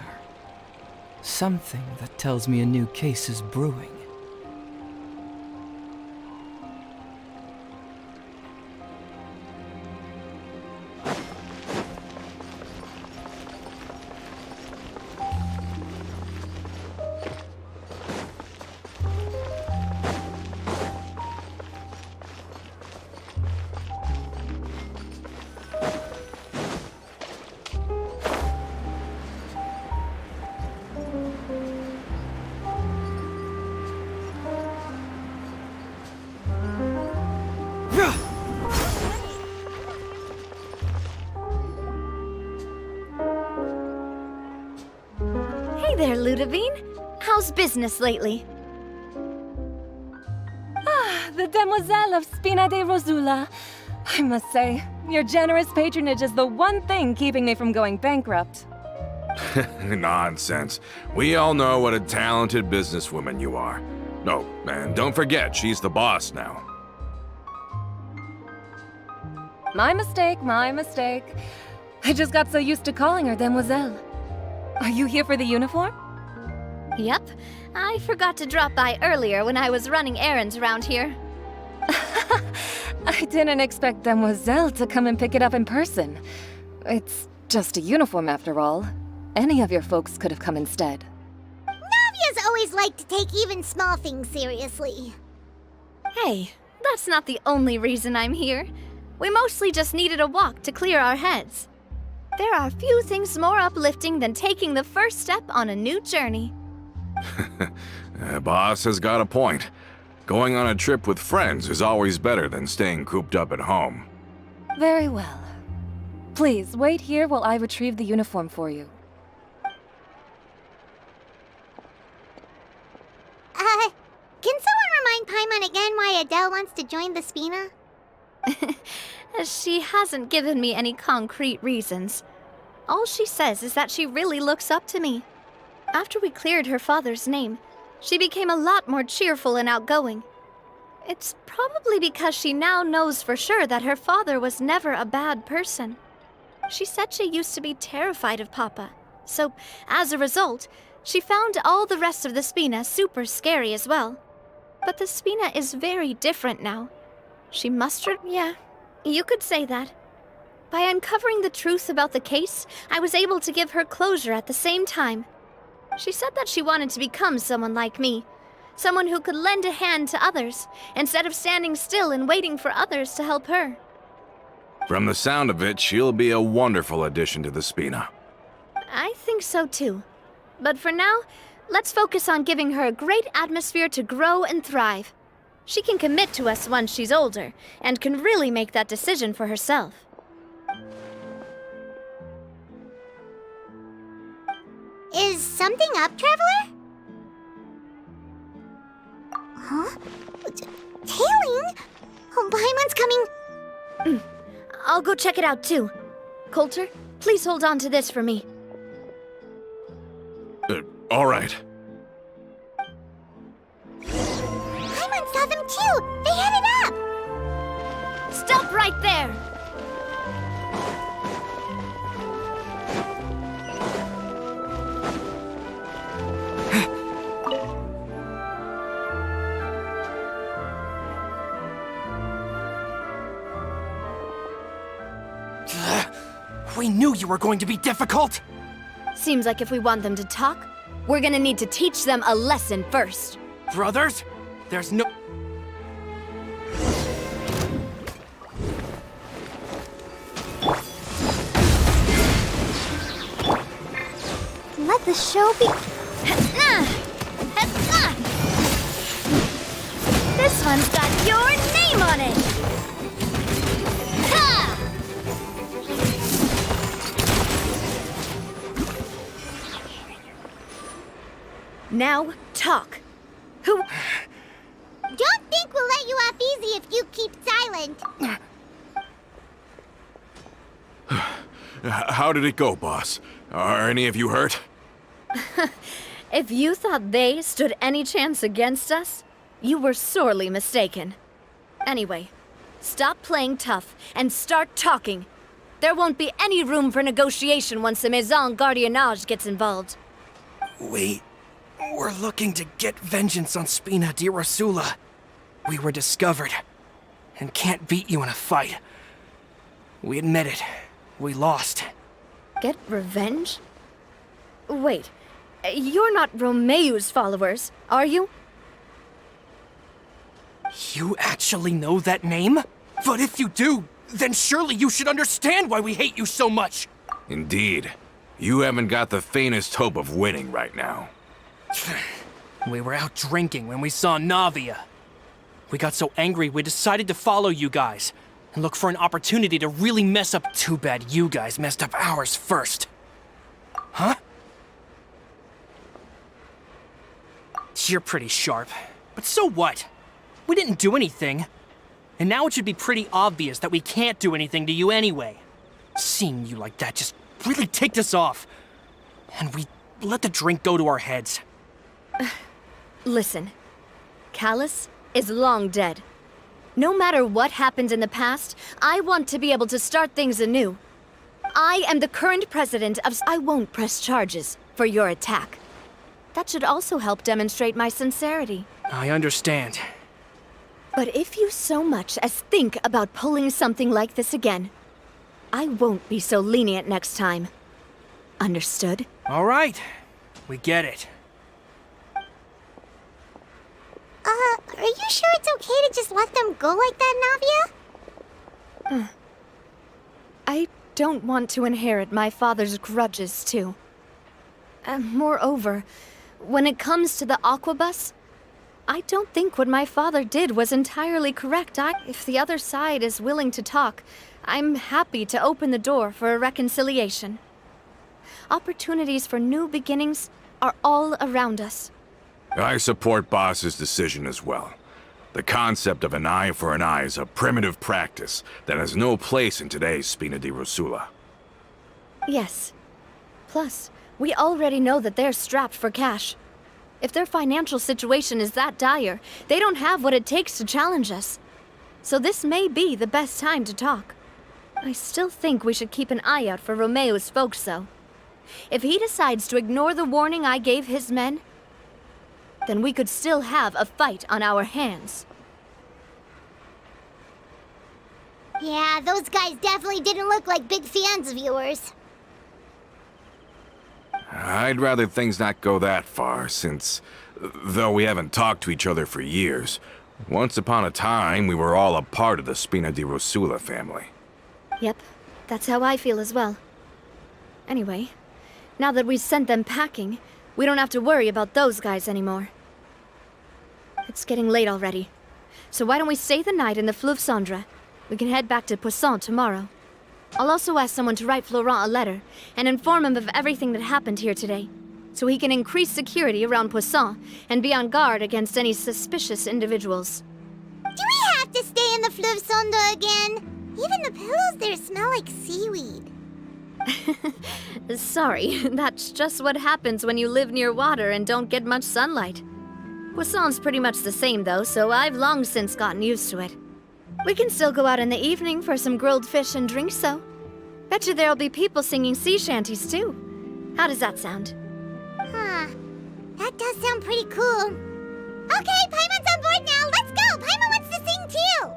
Speaker 10: Something that tells me a new case is brewing.
Speaker 5: Hey there, Ludovine. How's business lately?
Speaker 11: The Demoiselle of Spina de Rosula. I must say, your generous patronage is the one thing keeping me from going bankrupt.
Speaker 9: Nonsense. We all know what a talented businesswoman you are. Oh, and don't forget, she's the boss now.
Speaker 11: My mistake, my mistake. I just got so used to calling her Demoiselle. Are you here for the uniform?
Speaker 5: Yep. I forgot to drop by earlier when I was running errands around here.
Speaker 11: I didn't expect Demoiselle to come and pick it up in person. It's just a uniform after all. Any of your folks could have come instead.
Speaker 6: Navia's always liked to take even small things seriously.
Speaker 5: Hey, that's not the only reason I'm here. We mostly just needed a walk to clear our heads. There are few things more uplifting than taking the first step on a new journey.
Speaker 9: Boss has got a point. Going on a trip with friends is always better than staying cooped up at home.
Speaker 11: Very well. Please, wait here while I retrieve the uniform for you.
Speaker 6: Can someone remind Paimon again why Adele wants to join the Spina?
Speaker 5: She hasn't given me any concrete reasons. All she says is that she really looks up to me. After we cleared her father's name, she became a lot more cheerful and outgoing. It's probably because she now knows for sure that her father was never a bad person. She said she used to be terrified of Papa, so as a result, she found all the rest of the Spina super scary as well. But the Spina is very different now. She mustered, yeah, you could say that. By uncovering the truth about the case, I was able to give her closure at the same time. She said that she wanted to become someone like me. Someone who could lend a hand to others, instead of standing still and waiting for others to help her.
Speaker 9: From the sound of it, she'll be a wonderful addition to the Spina.
Speaker 5: I think so too. But for now, let's focus on giving her a great atmosphere to grow and thrive. She can commit to us once she's older, and can really make that decision for herself.
Speaker 6: Is something up, Traveler? Huh? Tailing? Oh, Paimon's coming.
Speaker 5: I'll go check it out too. Coulter, please hold on to this for me.
Speaker 9: All right.
Speaker 6: Paimon saw them too! They headed up!
Speaker 5: Stop right there!
Speaker 1: We knew you were going to be difficult!
Speaker 5: Seems like if we want them to talk, we're gonna need to teach them a lesson first.
Speaker 1: Brothers, there's no...
Speaker 6: Let the show be...
Speaker 5: This one's got your name on it! Ha! Now, talk. Who...
Speaker 6: Don't think we'll let you off easy if you keep silent.
Speaker 9: How did it go, boss? Are any of you hurt?
Speaker 5: If you thought they stood any chance against us, you were sorely mistaken. Anyway, stop playing tough and start talking. There won't be any room for negotiation once the Maison Gardiennage gets involved.
Speaker 1: We're looking to get vengeance on Spina di Rosula. We were discovered, and can't beat you in a fight. We admit it. We lost.
Speaker 5: Get revenge? Wait, you're not Romeu's followers, are you?
Speaker 1: You actually know that name? But if you do, then surely you should understand why we hate you so much!
Speaker 9: Indeed. You haven't got the faintest hope of winning right now.
Speaker 1: We were out drinking when we saw Navia. We got so angry we decided to follow you guys and look for an opportunity to really mess up. Too bad you guys messed up ours first. Huh? You're pretty sharp, but so what? We didn't do anything. And now it should be pretty obvious that we can't do anything to you anyway. Seeing you like that just really ticked us off. And we let the drink go to our heads.
Speaker 5: Listen, Callus is long dead. No matter what happened in the past, I want to be able to start things anew. I am the current president of... I won't press charges for your attack. That should also help demonstrate my sincerity.
Speaker 1: I understand.
Speaker 5: But if you so much as think about pulling something like this again, I won't be so lenient next time. Understood?
Speaker 1: All right. We get it.
Speaker 6: Are you sure it's okay to just let them go like that, Navia?
Speaker 5: I don't want to inherit my father's grudges, too. Moreover, when it comes to the Aquabus, I don't think what my father did was entirely correct. If the other side is willing to talk, I'm happy to open the door for a reconciliation. Opportunities for new beginnings are all around us.
Speaker 9: I support Boss's decision as well. The concept of an eye for an eye is a primitive practice that has no place in today's Spina di Rosula.
Speaker 5: Yes. Plus, we already know that they're strapped for cash. If their financial situation is that dire, they don't have what it takes to challenge us. So this may be the best time to talk. I still think we should keep an eye out for Romeu's folks, though. If he decides to ignore the warning I gave his men, then we could still have a fight on our hands.
Speaker 6: Yeah, those guys definitely didn't look like big fans of yours.
Speaker 9: I'd rather things not go that far, since, though we haven't talked to each other for years, once upon a time we were all a part of the Spina di Rosula family.
Speaker 5: Yep, that's how I feel as well. Anyway, now that we've sent them packing, we don't have to worry about those guys anymore. It's getting late already, so why don't we stay the night in the Fleuve Cendre? We can head back to Poisson tomorrow. I'll also ask someone to write Florent a letter and inform him of everything that happened here today, so he can increase security around Poisson and be on guard against any suspicious individuals.
Speaker 6: Do we have to stay in the Fleuve Cendre again? Even the pillows there smell like seaweed.
Speaker 5: Sorry, that's just what happens when you live near water and don't get much sunlight. Poisson's pretty much the same though, so I've long since gotten used to it. We can still go out in the evening for some grilled fish and drinks, though. Bet you there'll be people singing sea shanties, too. How does that sound?
Speaker 6: Huh. That does sound pretty cool. Okay, Paimon's on board now. Let's go. Paimon wants to sing too.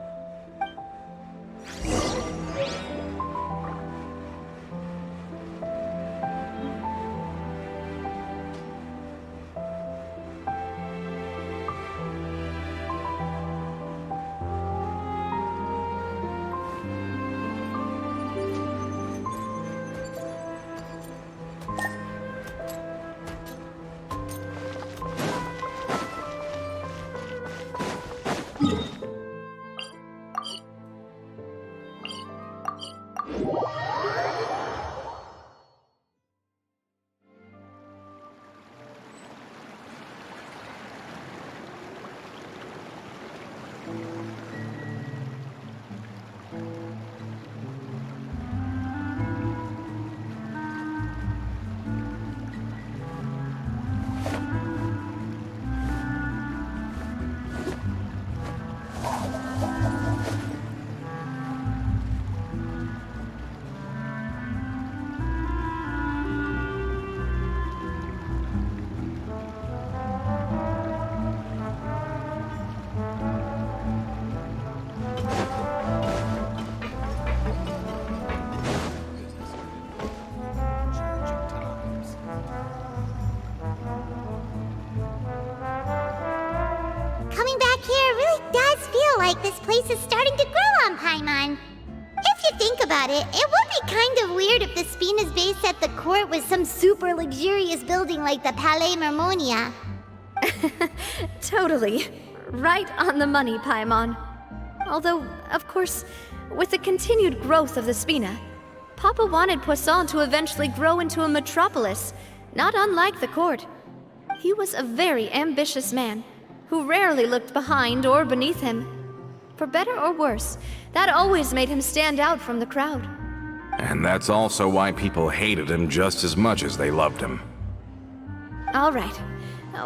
Speaker 6: coming back here really does feel like this place is starting to grow on Paimon. If you think about it, it would be kind of weird if the Spina's base at the court was some super luxurious building like the Palais Mermonia.
Speaker 5: Totally. Right on the money, Paimon. Although, of course, with the continued growth of the Spina, Papa wanted Poisson to eventually grow into a metropolis, not unlike the court. He was a very ambitious man, who rarely looked behind or beneath him. For better or worse, that always made him stand out from the crowd.
Speaker 9: And that's also why people hated him just as much as they loved him.
Speaker 5: All right.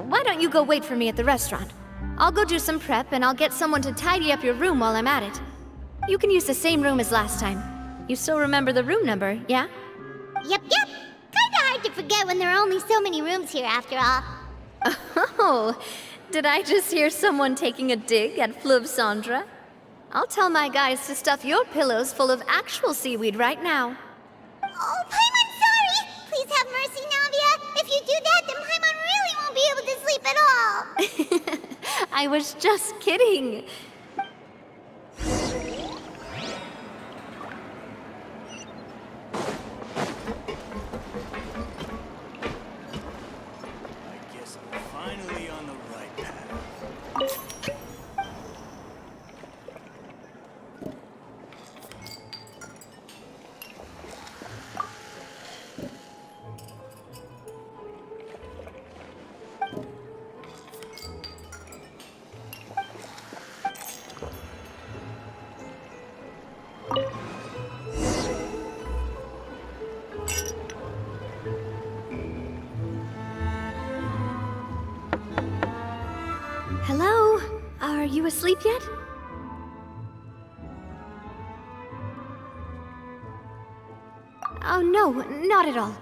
Speaker 5: Why don't you go wait for me at the restaurant? I'll go do some prep and I'll get someone to tidy up your room while I'm at it. You can use the same room as last time. You still remember the room number, yeah?
Speaker 6: Yep. Kinda hard to forget when there are only so many rooms here after all.
Speaker 5: Oh, did I just hear someone taking a dig at Fleuve Cendre? I'll tell my guys to stuff your pillows full of actual seaweed right now.
Speaker 6: Oh, Paimon, sorry! Please have mercy, Navia! If you do that, then Paimon really won't be able to sleep at all!
Speaker 5: I was just kidding.
Speaker 3: I guess I'm finally on the right path.
Speaker 5: Hello? Are you asleep yet? Oh, no, not at all.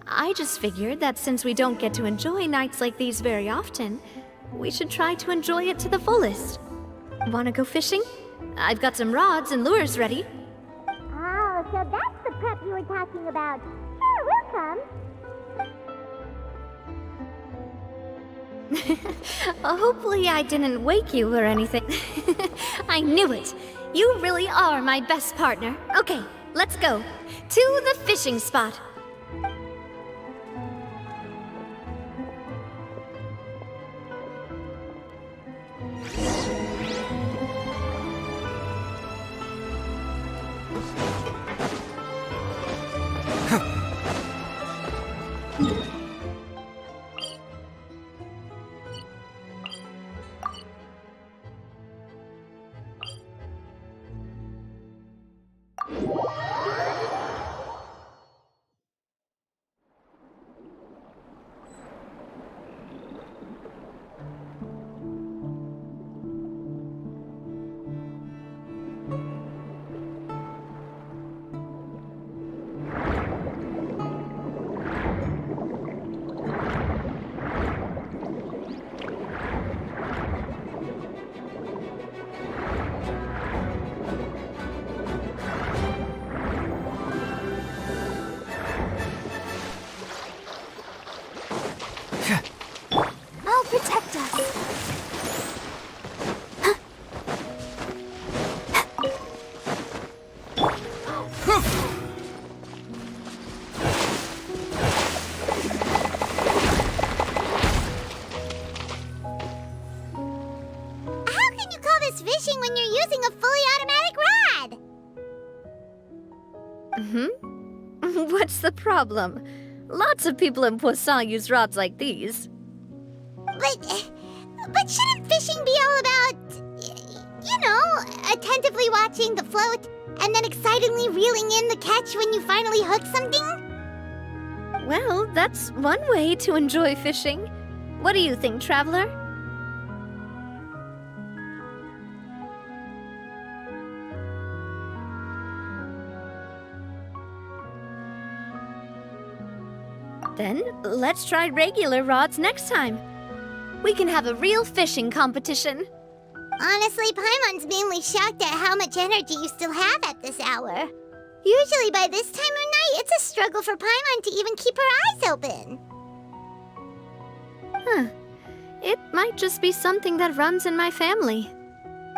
Speaker 5: I just figured that since we don't get to enjoy nights like these very often, we should try to enjoy it to the fullest. Wanna go fishing? I've got some rods and lures ready.
Speaker 6: Oh, so that's the prep you were talking about. Sure, we'll come.
Speaker 5: Hopefully I didn't wake you or anything. I knew it. You really are my best partner. Okay, let's go. To the fishing spot.
Speaker 6: Oh, protect us. How can you call this fishing when you're using a fully automatic rod?
Speaker 5: What's the problem? Lots of people in Poisson use rods like these.
Speaker 6: But shouldn't fishing be all about, attentively watching the float and then excitedly reeling in the catch when you finally hook something?
Speaker 5: Well, that's one way to enjoy fishing. What do you think, Traveler? Then, let's try regular rods next time. We can have a real fishing competition.
Speaker 6: Honestly, Paimon's mainly shocked at how much energy you still have at this hour. Usually by this time of night, it's a struggle for Paimon to even keep her eyes open.
Speaker 5: Huh. It might just be something that runs in my family.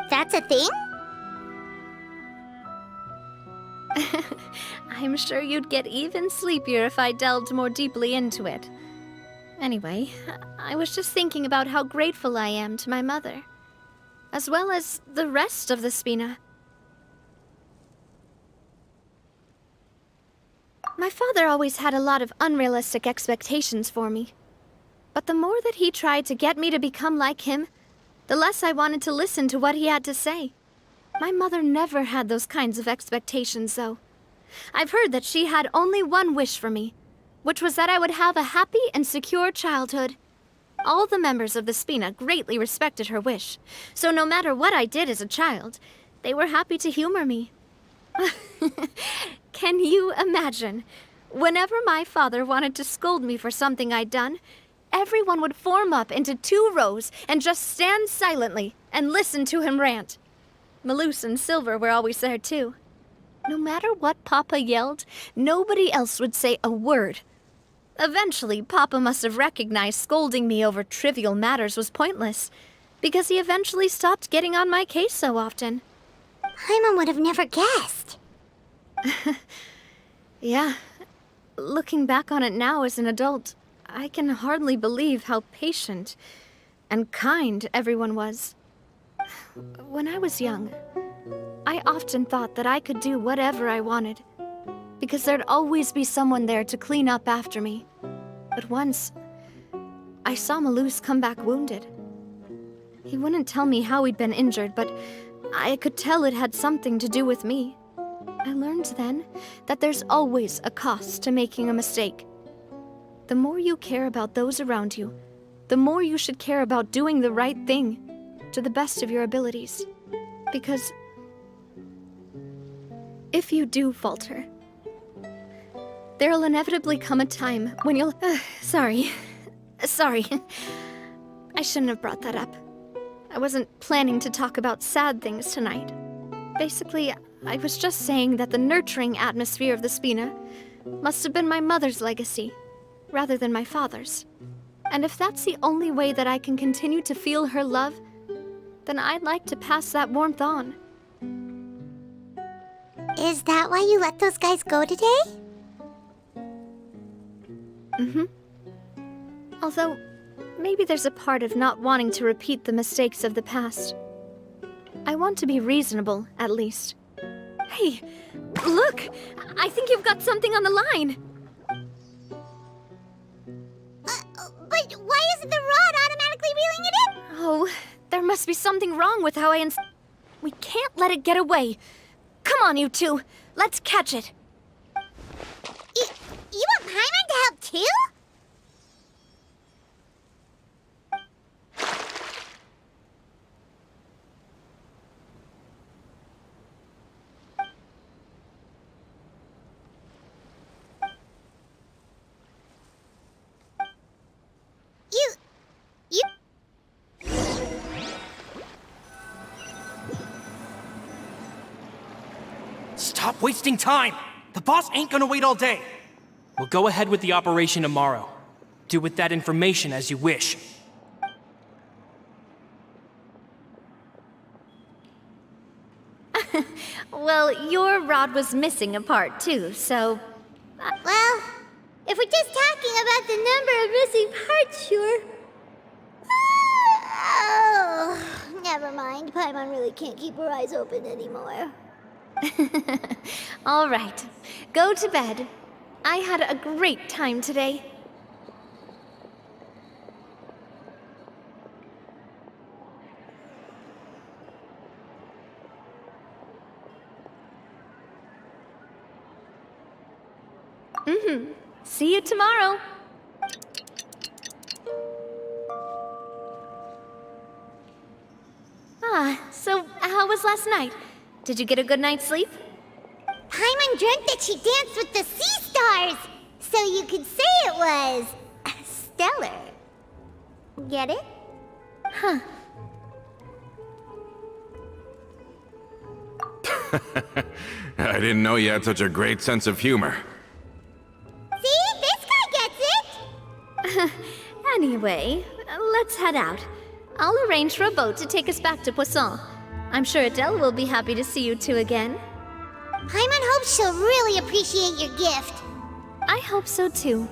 Speaker 6: That's a thing?
Speaker 5: I'm sure you'd get even sleepier if I delved more deeply into it. Anyway, I was just thinking about how grateful I am to my mother, as well as the rest of the Spina. My father always had a lot of unrealistic expectations for me. But the more that he tried to get me to become like him, the less I wanted to listen to what he had to say. My mother never had those kinds of expectations, though. I've heard that she had only one wish for me, which was that I would have a happy and secure childhood. All the members of the Spina greatly respected her wish, so no matter what I did as a child, they were happy to humor me. Can you imagine? Whenever my father wanted to scold me for something I'd done, everyone would form up into 2 rows and just stand silently and listen to him rant. Maloose and Silver were always there too. No matter what Papa yelled, nobody else would say a word. Eventually, Papa must have recognized scolding me over trivial matters was pointless, because he eventually stopped getting on my case so often.
Speaker 6: Paimon would have never guessed.
Speaker 5: Yeah. Looking back on it now as an adult, I can hardly believe how patient and kind everyone was. When I was young, I often thought that I could do whatever I wanted, because there'd always be someone there to clean up after me. But once, I saw Maloose come back wounded. He wouldn't tell me how he'd been injured, but I could tell it had something to do with me. I learned then that there's always a cost to making a mistake. The more you care about those around you, the more you should care about doing the right thing to the best of your abilities. Because if you do falter, there'll inevitably come a time when you'll... Sorry. I shouldn't have brought that up. I wasn't planning to talk about sad things tonight. Basically, I was just saying that the nurturing atmosphere of the Spina must have been my mother's legacy, rather than my father's. And if that's the only way that I can continue to feel her love, then I'd like to pass that warmth on.
Speaker 6: Is that why you let those guys go today?
Speaker 5: Mm-hmm. Although, maybe there's a part of not wanting to repeat the mistakes of the past. I want to be reasonable, at least. Hey, look! I think you've got something on the line!
Speaker 6: But why isn't the rod automatically reeling it in?
Speaker 5: Oh, there must be something wrong with how we can't let it get away. Come on, you two. Let's catch it.
Speaker 6: You want Paimon to help too?
Speaker 1: Stop wasting time! The boss ain't gonna wait all day! We'll go ahead with the operation tomorrow. Do with that information as you wish.
Speaker 5: Well, your rod was missing a part too, so...
Speaker 6: Well, if we're just talking about the number of missing parts, sure. Oh, never mind. Paimon really can't keep her eyes open anymore.
Speaker 5: All right, go to bed. I had a great time today. See you tomorrow. So how was last night? Did you get a good night's sleep?
Speaker 6: Paimon dreamt that she danced with the sea stars, so you could say it was stellar. Get it?
Speaker 5: Huh.
Speaker 9: I didn't know you had such a great sense of humor.
Speaker 6: See? This guy gets it!
Speaker 5: Anyway, let's head out. I'll arrange for a boat to take us back to Poisson. I'm sure Adele will be happy to see you two again.
Speaker 6: Paimon hopes she'll really appreciate your gift.
Speaker 5: I hope so too.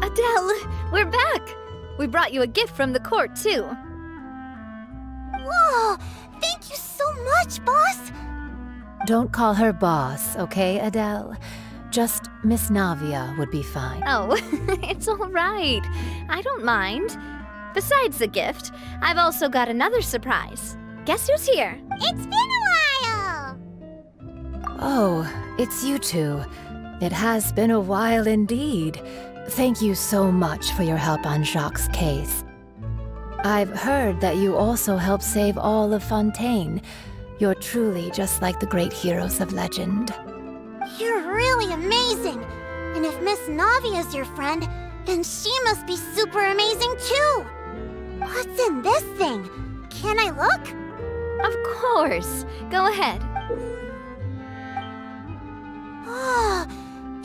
Speaker 5: Adele, we're back! We brought you a gift from the court, too.
Speaker 6: Whoa! Thank you so much, boss!
Speaker 7: Don't call her boss, okay, Adele? Just Miss Navia would be fine.
Speaker 5: Oh, it's all right. I don't mind. Besides the gift, I've also got another surprise. Guess who's here?
Speaker 6: It's been a while!
Speaker 7: Oh, it's you two. It has been a while indeed. Thank you so much for your help on Jacques' case. I've heard that you also helped save all of Fontaine. You're truly just like the great heroes of legend.
Speaker 6: You're really amazing! And if Miss Navia's your friend, then she must be super amazing too! What's in this thing? Can I look?
Speaker 5: Of course. Go ahead.
Speaker 6: Oh,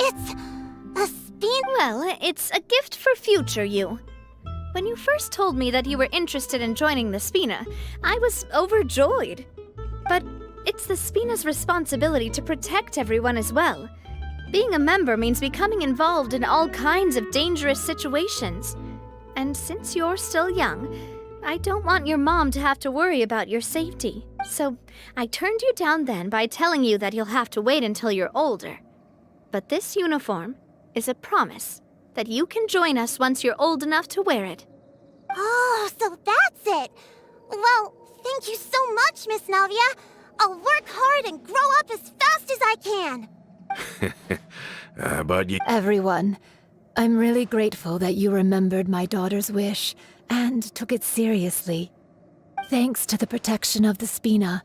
Speaker 6: it's a spin.
Speaker 5: Well, it's a gift for future you. When you first told me that you were interested in joining the Spina, I was overjoyed. But it's the Spina's responsibility to protect everyone as well. Being a member means becoming involved in all kinds of dangerous situations. And since you're still young, I don't want your mom to have to worry about your safety. So I turned you down then by telling you that you'll have to wait until you're older. But this uniform is a promise that you can join us once you're old enough to wear it.
Speaker 6: Oh, so that's it! Well, thank you so much, Miss Navia. I'll work hard and grow up as fast as I can.
Speaker 9: But you...
Speaker 7: Everyone, I'm really grateful that you remembered my daughter's wish and took it seriously. Thanks to the protection of the Spina,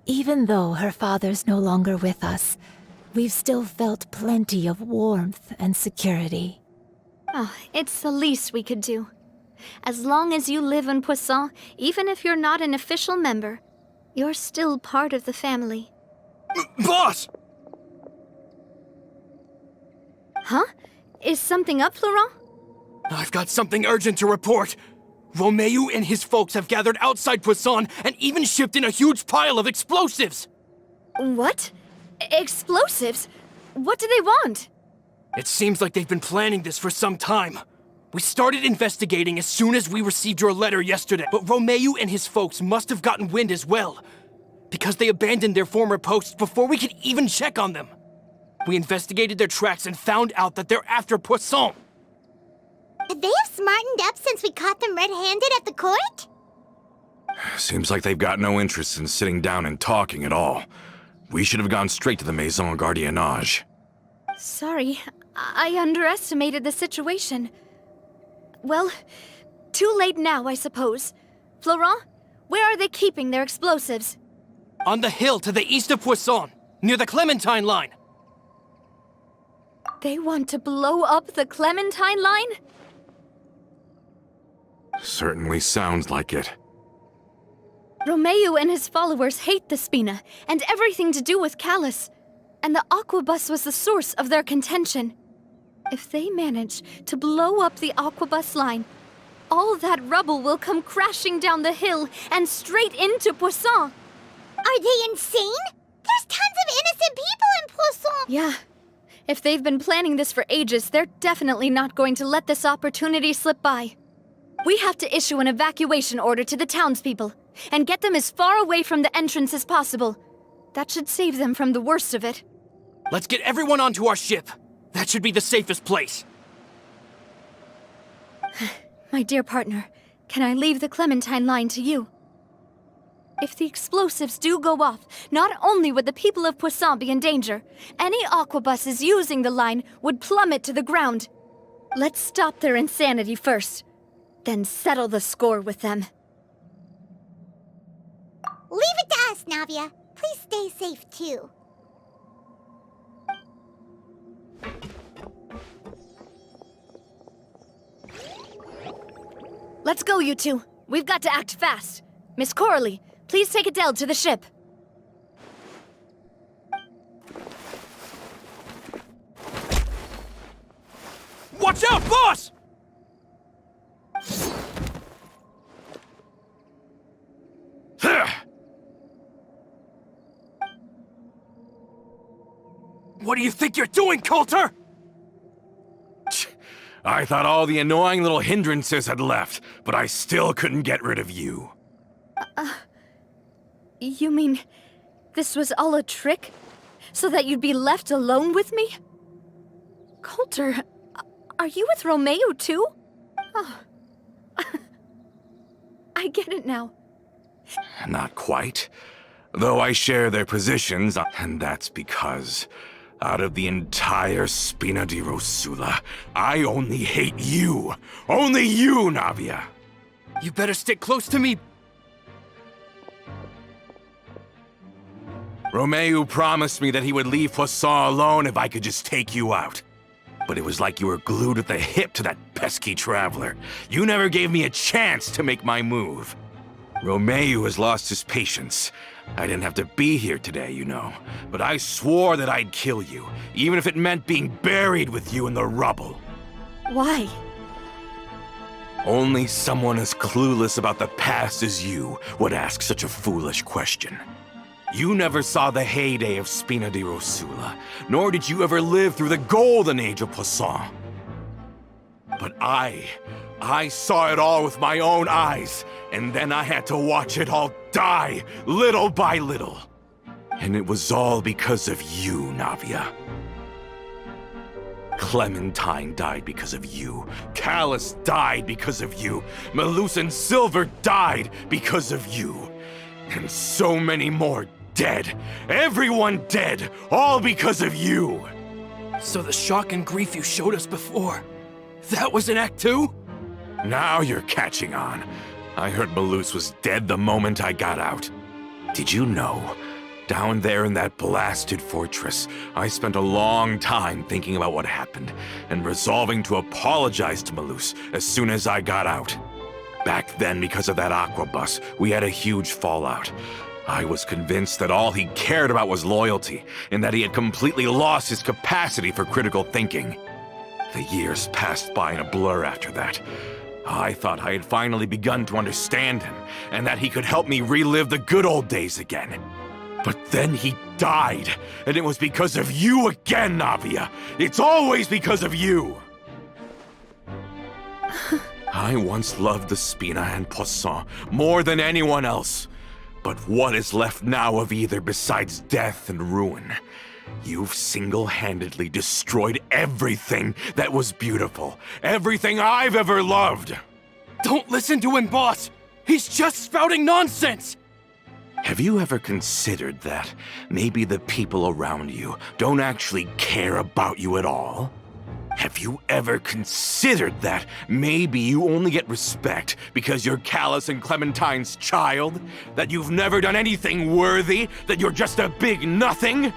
Speaker 7: even though her father's no longer with us, we've still felt plenty of warmth and security.
Speaker 5: Oh, it's the least we could do. As long as you live in Poisson, even if you're not an official member, you're still part of the family.
Speaker 1: Boss!
Speaker 5: Huh? Is something up, Florent?
Speaker 1: I've got something urgent to report. Romeu and his folks have gathered outside Poisson and even shipped in a huge pile of explosives.
Speaker 5: What? Explosives? What do they want?
Speaker 1: It seems like they've been planning this for some time. We started investigating as soon as we received your letter yesterday, but Romeu and his folks must have gotten wind as well, because they abandoned their former posts before we could even check on them. We investigated their tracks and found out that they're after Poisson.
Speaker 6: Could they have smartened up since we caught them red-handed at the court?
Speaker 9: Seems like they've got no interest in sitting down and talking at all. We should have gone straight to the Maison Gardiennage.
Speaker 5: Sorry, I underestimated the situation. Well, too late now, I suppose. Florent, where are they keeping their explosives?
Speaker 1: On the hill to the east of Poisson, near the Clementine line.
Speaker 5: They want to blow up the Clementine line?
Speaker 9: Certainly sounds like it.
Speaker 5: Romeu and his followers hate the Spina and everything to do with Callus. And the Aquabus was the source of their contention. If they manage to blow up the Aquabus line, all that rubble will come crashing down the hill and straight into Poisson.
Speaker 6: Are they insane? There's tons of innocent people in Poisson!
Speaker 5: Yeah. If they've been planning this for ages, they're definitely not going to let this opportunity slip by. We have to issue an evacuation order to the townspeople and get them as far away from the entrance as possible. That should save them from the worst of it.
Speaker 1: Let's get everyone onto our ship. That should be the safest place.
Speaker 5: My dear partner, can I leave the Clementine line to you? If the explosives do go off, not only would the people of Poisson be in danger, any aquabuses using the line would plummet to the ground. Let's stop their insanity first, then settle the score with them.
Speaker 6: Leave it to us, Navia. Please stay safe, too.
Speaker 5: Let's go, you two. We've got to act fast. Miss Coralie, please take Adele to the ship.
Speaker 1: Watch out, boss! What do you think you're doing, Coulter?
Speaker 9: I thought all the annoying little hindrances had left, but I still couldn't get rid of you.
Speaker 5: You mean this was all a trick? So that you'd be left alone with me? Coulter, are you with Romeo too? Oh. I get it now.
Speaker 9: Not quite. Though I share their positions, and that's because out of the entire Spina di Rosula, I only hate you. Only you, Navia.
Speaker 1: You better stick close to me.
Speaker 9: Romeo promised me that he would leave Poisson alone if I could just take you out. But it was like you were glued at the hip to that pesky traveler. You never gave me a chance to make my move. Romeo has lost his patience. I didn't have to be here today, you know. But I swore that I'd kill you, even if it meant being buried with you in the rubble.
Speaker 5: Why?
Speaker 9: Only someone as clueless about the past as you would ask such a foolish question. You never saw the heyday of Spina di Rosula, nor did you ever live through the golden age of Poisson. But I saw it all with my own eyes, and then I had to watch it all die, little by little. And it was all because of you, Navia. Clementine died because of you. Callus died because of you. Malus and Silver died because of you. And so many more dead. Everyone dead, all because of you.
Speaker 1: So the shock and grief you showed us before, that was in Act 2?
Speaker 9: Now you're catching on. I heard Malus was dead the moment I got out. Did you know? Down there in that blasted fortress, I spent a long time thinking about what happened and resolving to apologize to Malus as soon as I got out. Back then, because of that aquabus, we had a huge fallout. I was convinced that all he cared about was loyalty, and that he had completely lost his capacity for critical thinking. The years passed by in a blur after that. I thought I had finally begun to understand him, and that he could help me relive the good old days again. But then he died, and it was because of you again, Navia! It's always because of you! I once loved the Spina and Poisson more than anyone else. But what is left now of either besides death and ruin? You've single-handedly destroyed everything that was beautiful. Everything I've ever loved.
Speaker 1: Don't listen to him, boss! He's just spouting nonsense!
Speaker 9: Have you ever considered that maybe the people around you don't actually care about you at all? Have you ever considered that maybe you only get respect because you're Callus and Clementine's child? That you've never done anything worthy? That you're just a big nothing?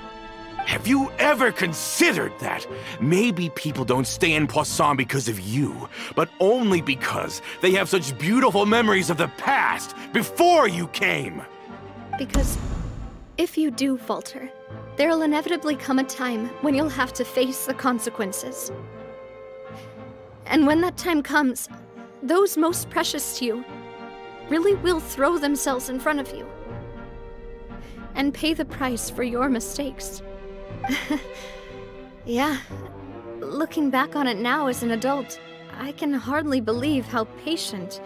Speaker 9: Have you ever considered that maybe people don't stay in Poisson because of you, but only because they have such beautiful memories of the past before you came?
Speaker 5: Because if you do falter, there'll inevitably come a time when you'll have to face the consequences. And when that time comes, those most precious to you really will throw themselves in front of you and pay the price for your mistakes. Yeah, looking back on it now as an adult, I can hardly believe how patient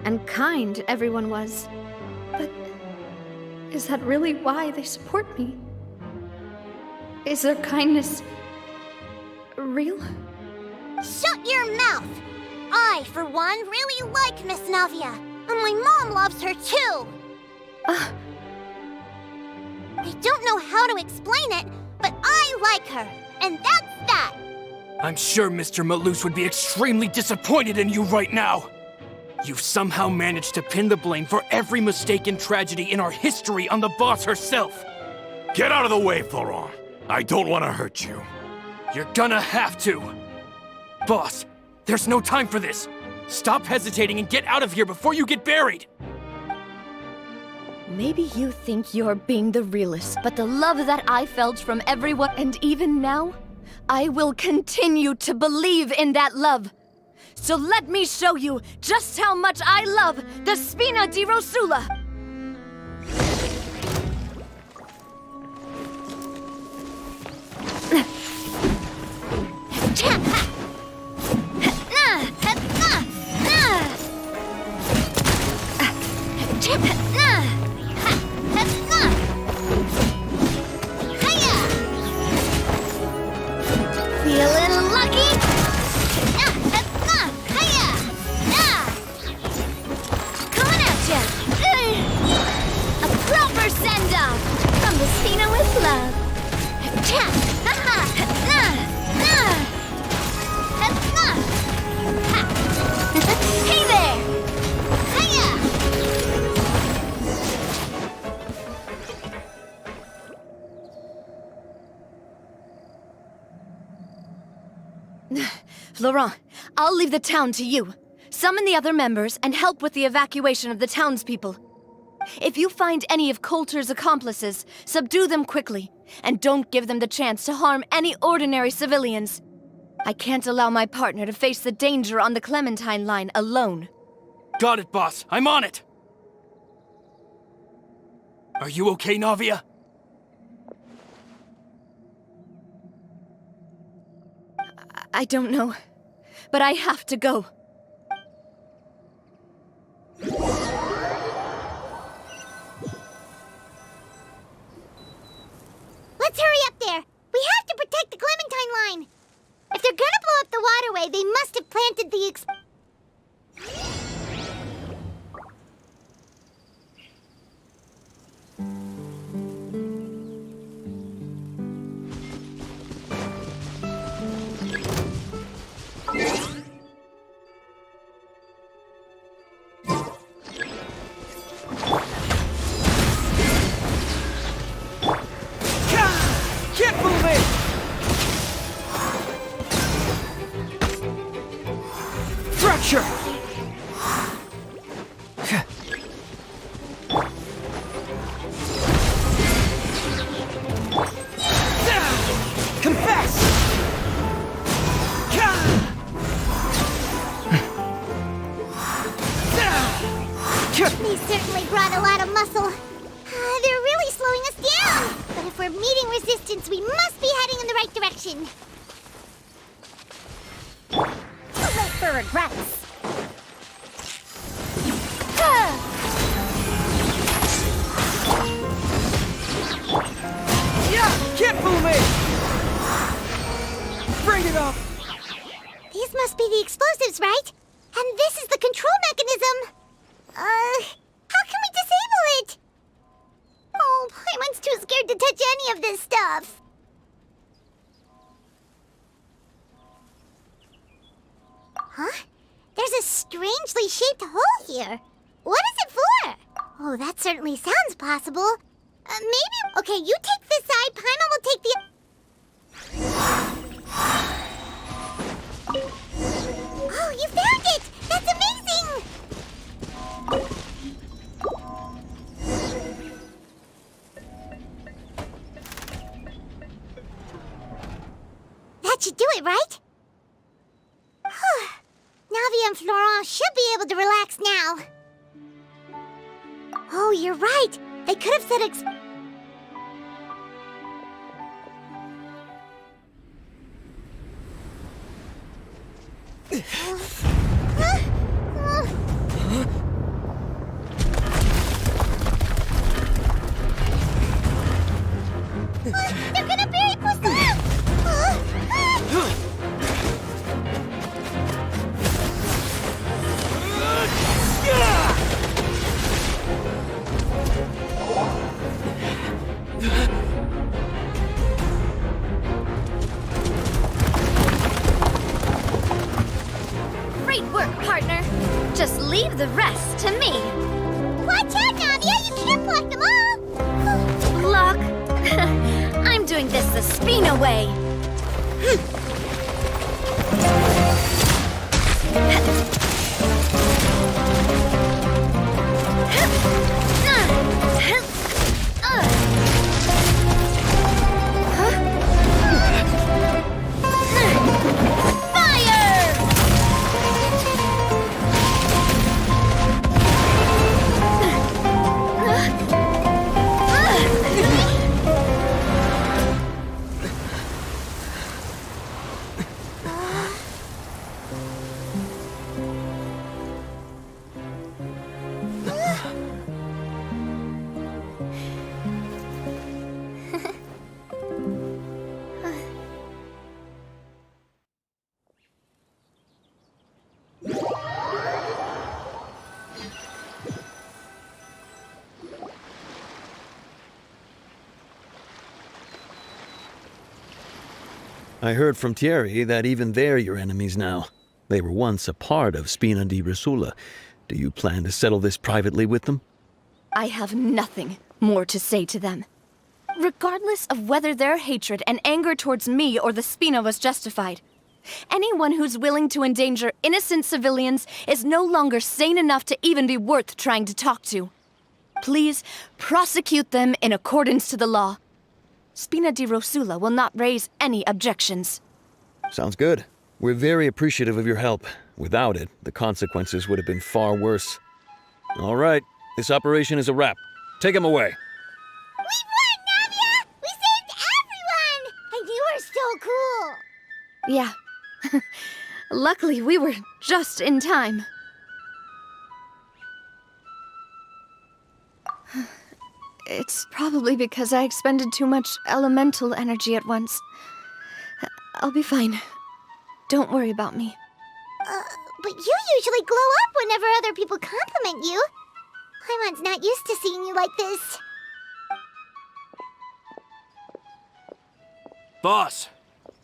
Speaker 5: and kind everyone was. But is that really why they support me? Is their kindness real?
Speaker 6: Shut your mouth! I, for one, really like Miss Navia, and my mom loves her too! I don't know how to explain it, but I like her, and that's that!
Speaker 1: I'm sure Mr. Malus would be extremely disappointed in you right now. You've somehow managed to pin the blame for every mistake and tragedy in our history on the boss herself.
Speaker 9: Get out of the way, Florent. I don't want to hurt you.
Speaker 1: You're gonna have to. Boss, there's no time for this. Stop hesitating and get out of here before you get buried.
Speaker 5: Maybe you think you're being the realist, but the love that I felt from everyone, and even now, I will continue to believe in that love. So let me show you just how much I love the Spina di Rosula.
Speaker 6: Feeling lucky?
Speaker 5: Coming at ya! A proper send-off from the Spina with love. Hey there! Florent, I'll leave the town to you. Summon the other members and help with the evacuation of the townspeople. If you find any of Coulter's accomplices, subdue them quickly, and don't give them the chance to harm any ordinary civilians. I can't allow my partner to face the danger on the Clementine line alone.
Speaker 1: Got it, boss. I'm on it. Are you okay, Navia?
Speaker 5: I don't know, but I have to go.
Speaker 6: Let's hurry up there! We have to protect the Clementine line! If they're gonna blow up the waterway, they must have planted the
Speaker 1: Can't move it! Fracture! Confess!
Speaker 6: They certainly brought a lot of muscle. They're really slowing us down. But if we're meeting resistance, we must be heading in the right direction. Too late for regrets.
Speaker 1: Can't fool me! Bring it up!
Speaker 6: These must be the explosives, right? And this is the control mechanism. How can we disable it? Oh, Paimon's too scared to touch any of this stuff. Huh? There's a strangely shaped hole here. What is it for? Oh, that certainly sounds possible. Maybe... Okay, you take this side, Paimon will take the... Oh, you found it! That's amazing! That should do it, right? Navi and Florent should be able to relax now. Oh, you're right. They could have said they're gonna bury Poisson!
Speaker 5: just leave the rest to me.
Speaker 6: Watch out, Navia! You can't block them all!
Speaker 5: Block? I'm doing this the Spina way.
Speaker 12: I heard from Thierry that even they're your enemies now. They were once a part of Spina di Rosula. Do you plan to settle this privately with them?
Speaker 5: I have nothing more to say to them. Regardless of whether their hatred and anger towards me or the Spina was justified, anyone who's willing to endanger innocent civilians is no longer sane enough to even be worth trying to talk to. Please prosecute them in accordance to the law. Spina di Rosula will not raise any objections.
Speaker 12: Sounds good. We're very appreciative of your help. Without it, the consequences would have been far worse. All right, this operation is a wrap. Take him away.
Speaker 6: We won, Navia! We saved everyone! And you were so cool!
Speaker 5: Yeah. Luckily, we were just in time. It's probably because I expended too much elemental energy at once. I'll be fine. Don't worry about me.
Speaker 6: But you usually glow up whenever other people compliment you. Paimon's not used to seeing you like this.
Speaker 1: Boss,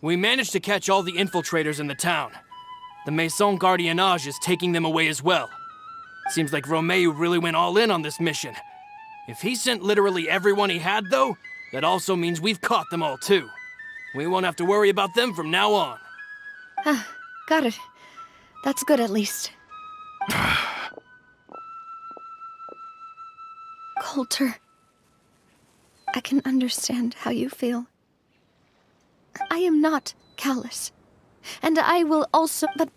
Speaker 1: we managed to catch all the infiltrators in the town. The Maison Gardiennage is taking them away as well. Seems like Romeo really went all in on this mission. If he sent literally everyone he had, though, that also means we've caught them all, too. We won't have to worry about them from now on.
Speaker 5: Got it. That's good, at least. Coulter, I can understand how you feel. I am not callous. And I will also... But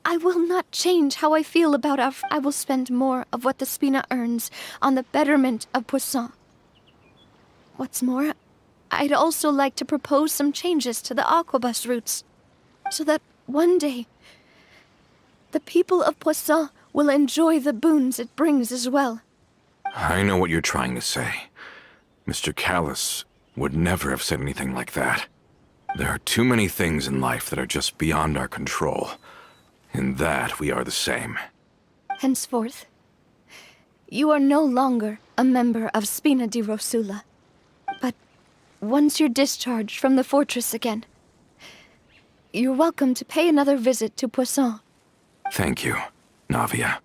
Speaker 5: I will not change how I feel about I will spend more of what the Spina earns on the betterment of Poisson. What's more, I'd also like to propose some changes to the Aquabus routes, so that one day, the people of Poisson will enjoy the boons it brings as well.
Speaker 9: I know what you're trying to say. Mr. Callus would never have said anything like that. There are too many things in life that are just beyond our control. In that, we are the same.
Speaker 5: Henceforth, you are no longer a member of Spina di Rosula. But once you're discharged from the fortress again, you're welcome to pay another visit to Poisson.
Speaker 9: Thank you, Navia.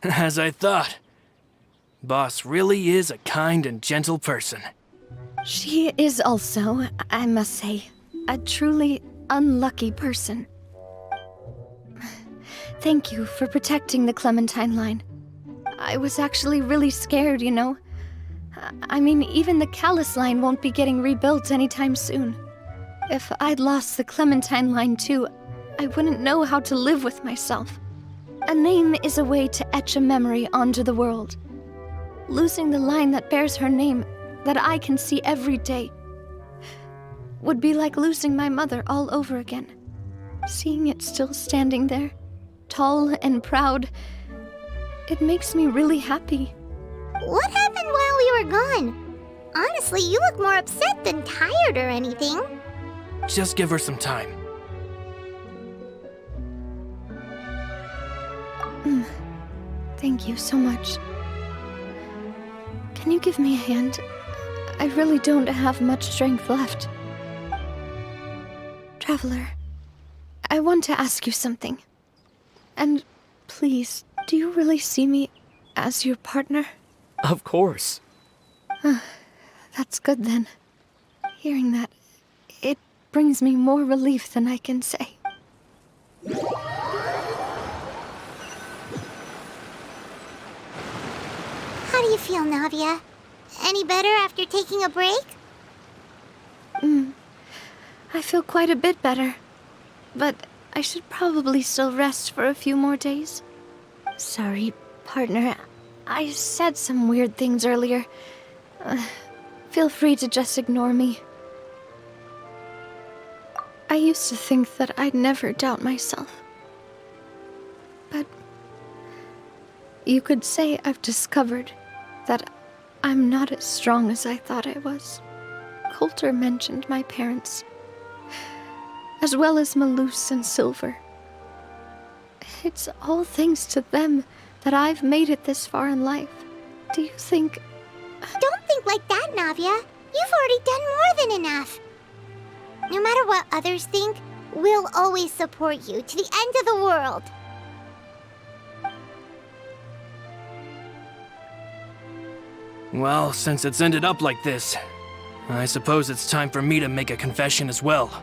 Speaker 1: As I thought. Boss really is a kind and gentle person.
Speaker 5: She is also, I must say, a truly unlucky person. Thank you for protecting the Clementine line. I was actually really scared, you know. I mean, even the Callus line won't be getting rebuilt anytime soon. If I'd lost the Clementine line too, I wouldn't know how to live with myself. A name is a way to etch a memory onto the world. Losing the line that bears her name, that I can see every day, would be like losing my mother all over again. Seeing it still standing there, tall and proud, it makes me really happy.
Speaker 6: What happened while we were gone? Honestly, you look more upset than tired or anything.
Speaker 1: Just give her some time.
Speaker 5: Thank you so much. Can you give me a hand? I really don't have much strength left. Traveler, I want to ask you something. And please, do you really see me as your partner?
Speaker 10: Of course.
Speaker 5: That's good then. Hearing that, it brings me more relief than I can say.
Speaker 6: How do you feel, Navia? Any better after taking a break?
Speaker 5: I feel quite a bit better. But I should probably still rest for a few more days. Sorry, partner. I said some weird things earlier. Feel free to just ignore me. I used to think that I'd never doubt myself. But you could say I've discovered that I'm not as strong as I thought I was. Coulter mentioned my parents, as well as Malus and Silver. It's all thanks to them that I've made it this far in life. Do you think...
Speaker 6: Don't think like that, Navia. You've already done more than enough. No matter what others think, we'll always support you to the end of the world.
Speaker 1: Well, since it's ended up like this, I suppose it's time for me to make a confession as well.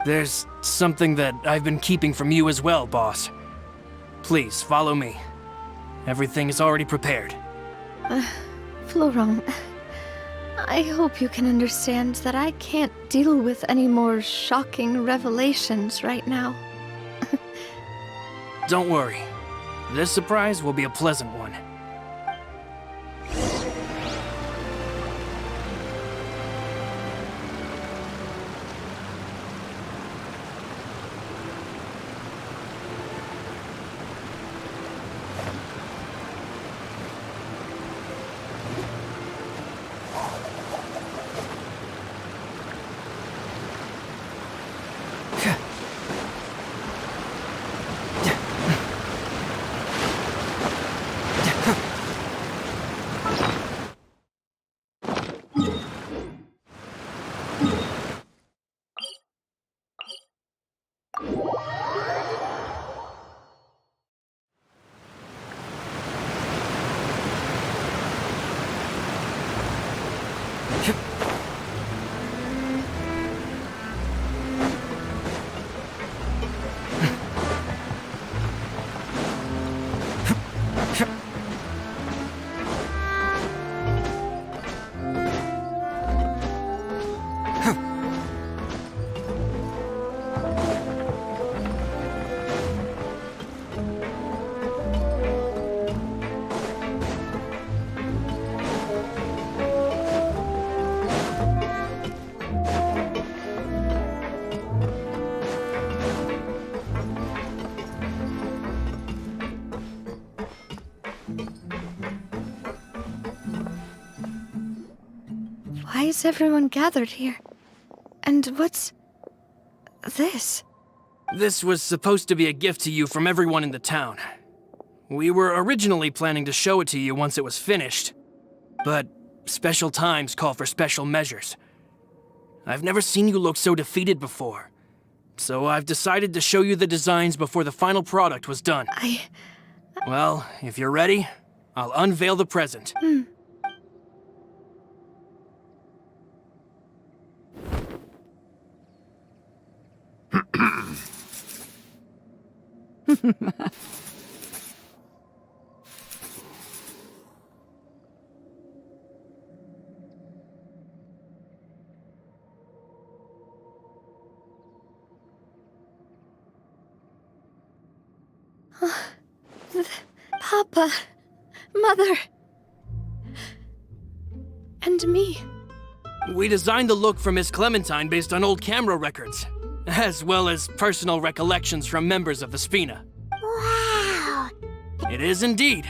Speaker 1: There's something that I've been keeping from you as well, boss. Please, follow me. Everything is already prepared.
Speaker 5: Florent, I hope you can understand that I can't deal with any more shocking revelations right now.
Speaker 1: Don't worry. This surprise will be a pleasant one.
Speaker 5: Why is everyone gathered here? And what's... this?
Speaker 1: This was supposed to be a gift to you from everyone in the town. We were originally planning to show it to you once it was finished, but special times call for special measures. I've never seen you look so defeated before, so I've decided to show you the designs before the final product was done. Well, if you're ready, I'll unveil the present.
Speaker 5: Papa, Mother, and me.
Speaker 1: We designed the look for Miss Clementine based on old camera records, as well as personal recollections from members of the Spina.
Speaker 6: Wow!
Speaker 1: It is indeed.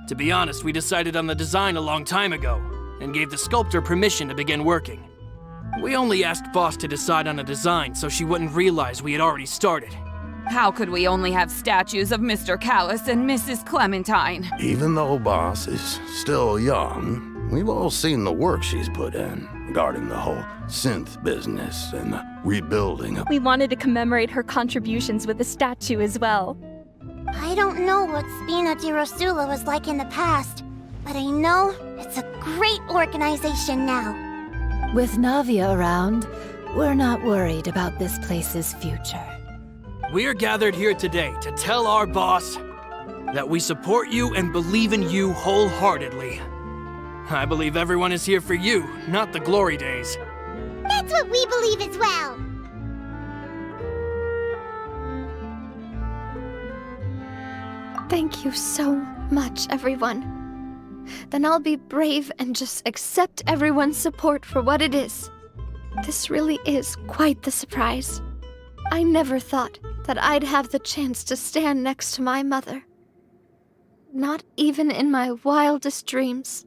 Speaker 1: To be honest, we decided on the design a long time ago, and gave the sculptor permission to begin working. We only asked Boss to decide on a design so she wouldn't realize we had already started.
Speaker 13: How could we only have statues of Mr. Callus and Mrs. Clementine?
Speaker 14: Even though Boss is still young, We've all seen the work she's put in regarding the whole synth business and the rebuilding of...
Speaker 11: We wanted to commemorate her contributions with a statue as well.
Speaker 6: I don't know what Spina di Rosula was like in the past, but I know it's a great organization now.
Speaker 7: With Navia around, we're not worried about this place's future.
Speaker 1: We're gathered here today to tell our boss that we support you and believe in you wholeheartedly. I believe everyone is here for you, not the glory days.
Speaker 6: That's what we believe as well.
Speaker 5: Thank you so much, everyone. Then I'll be brave and just accept everyone's support for what it is. This really is quite the surprise. I never thought that I'd have the chance to stand next to my mother. Not even in my wildest dreams.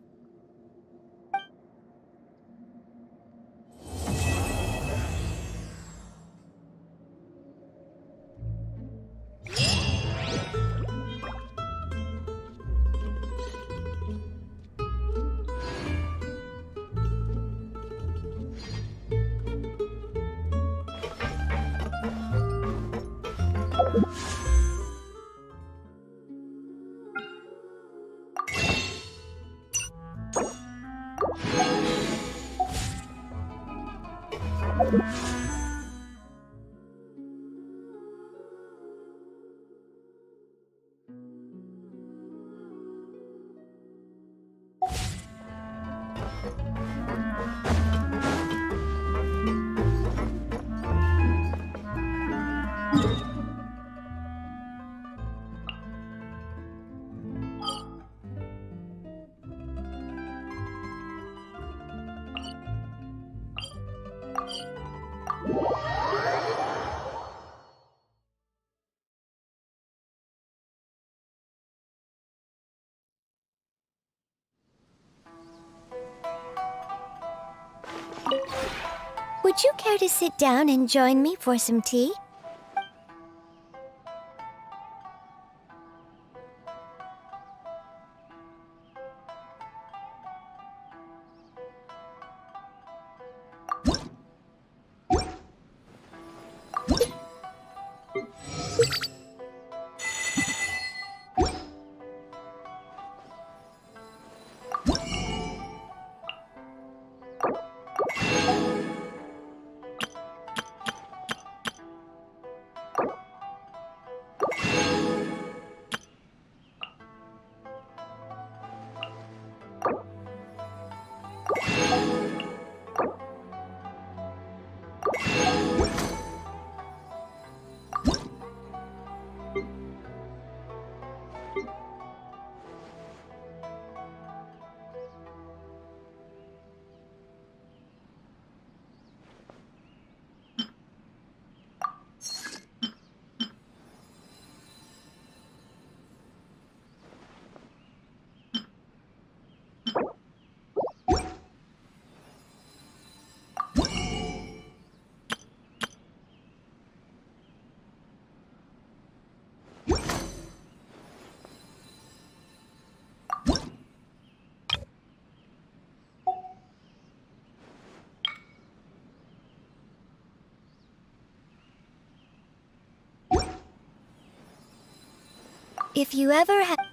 Speaker 6: Would you care to sit down and join me for some tea? If you ever have...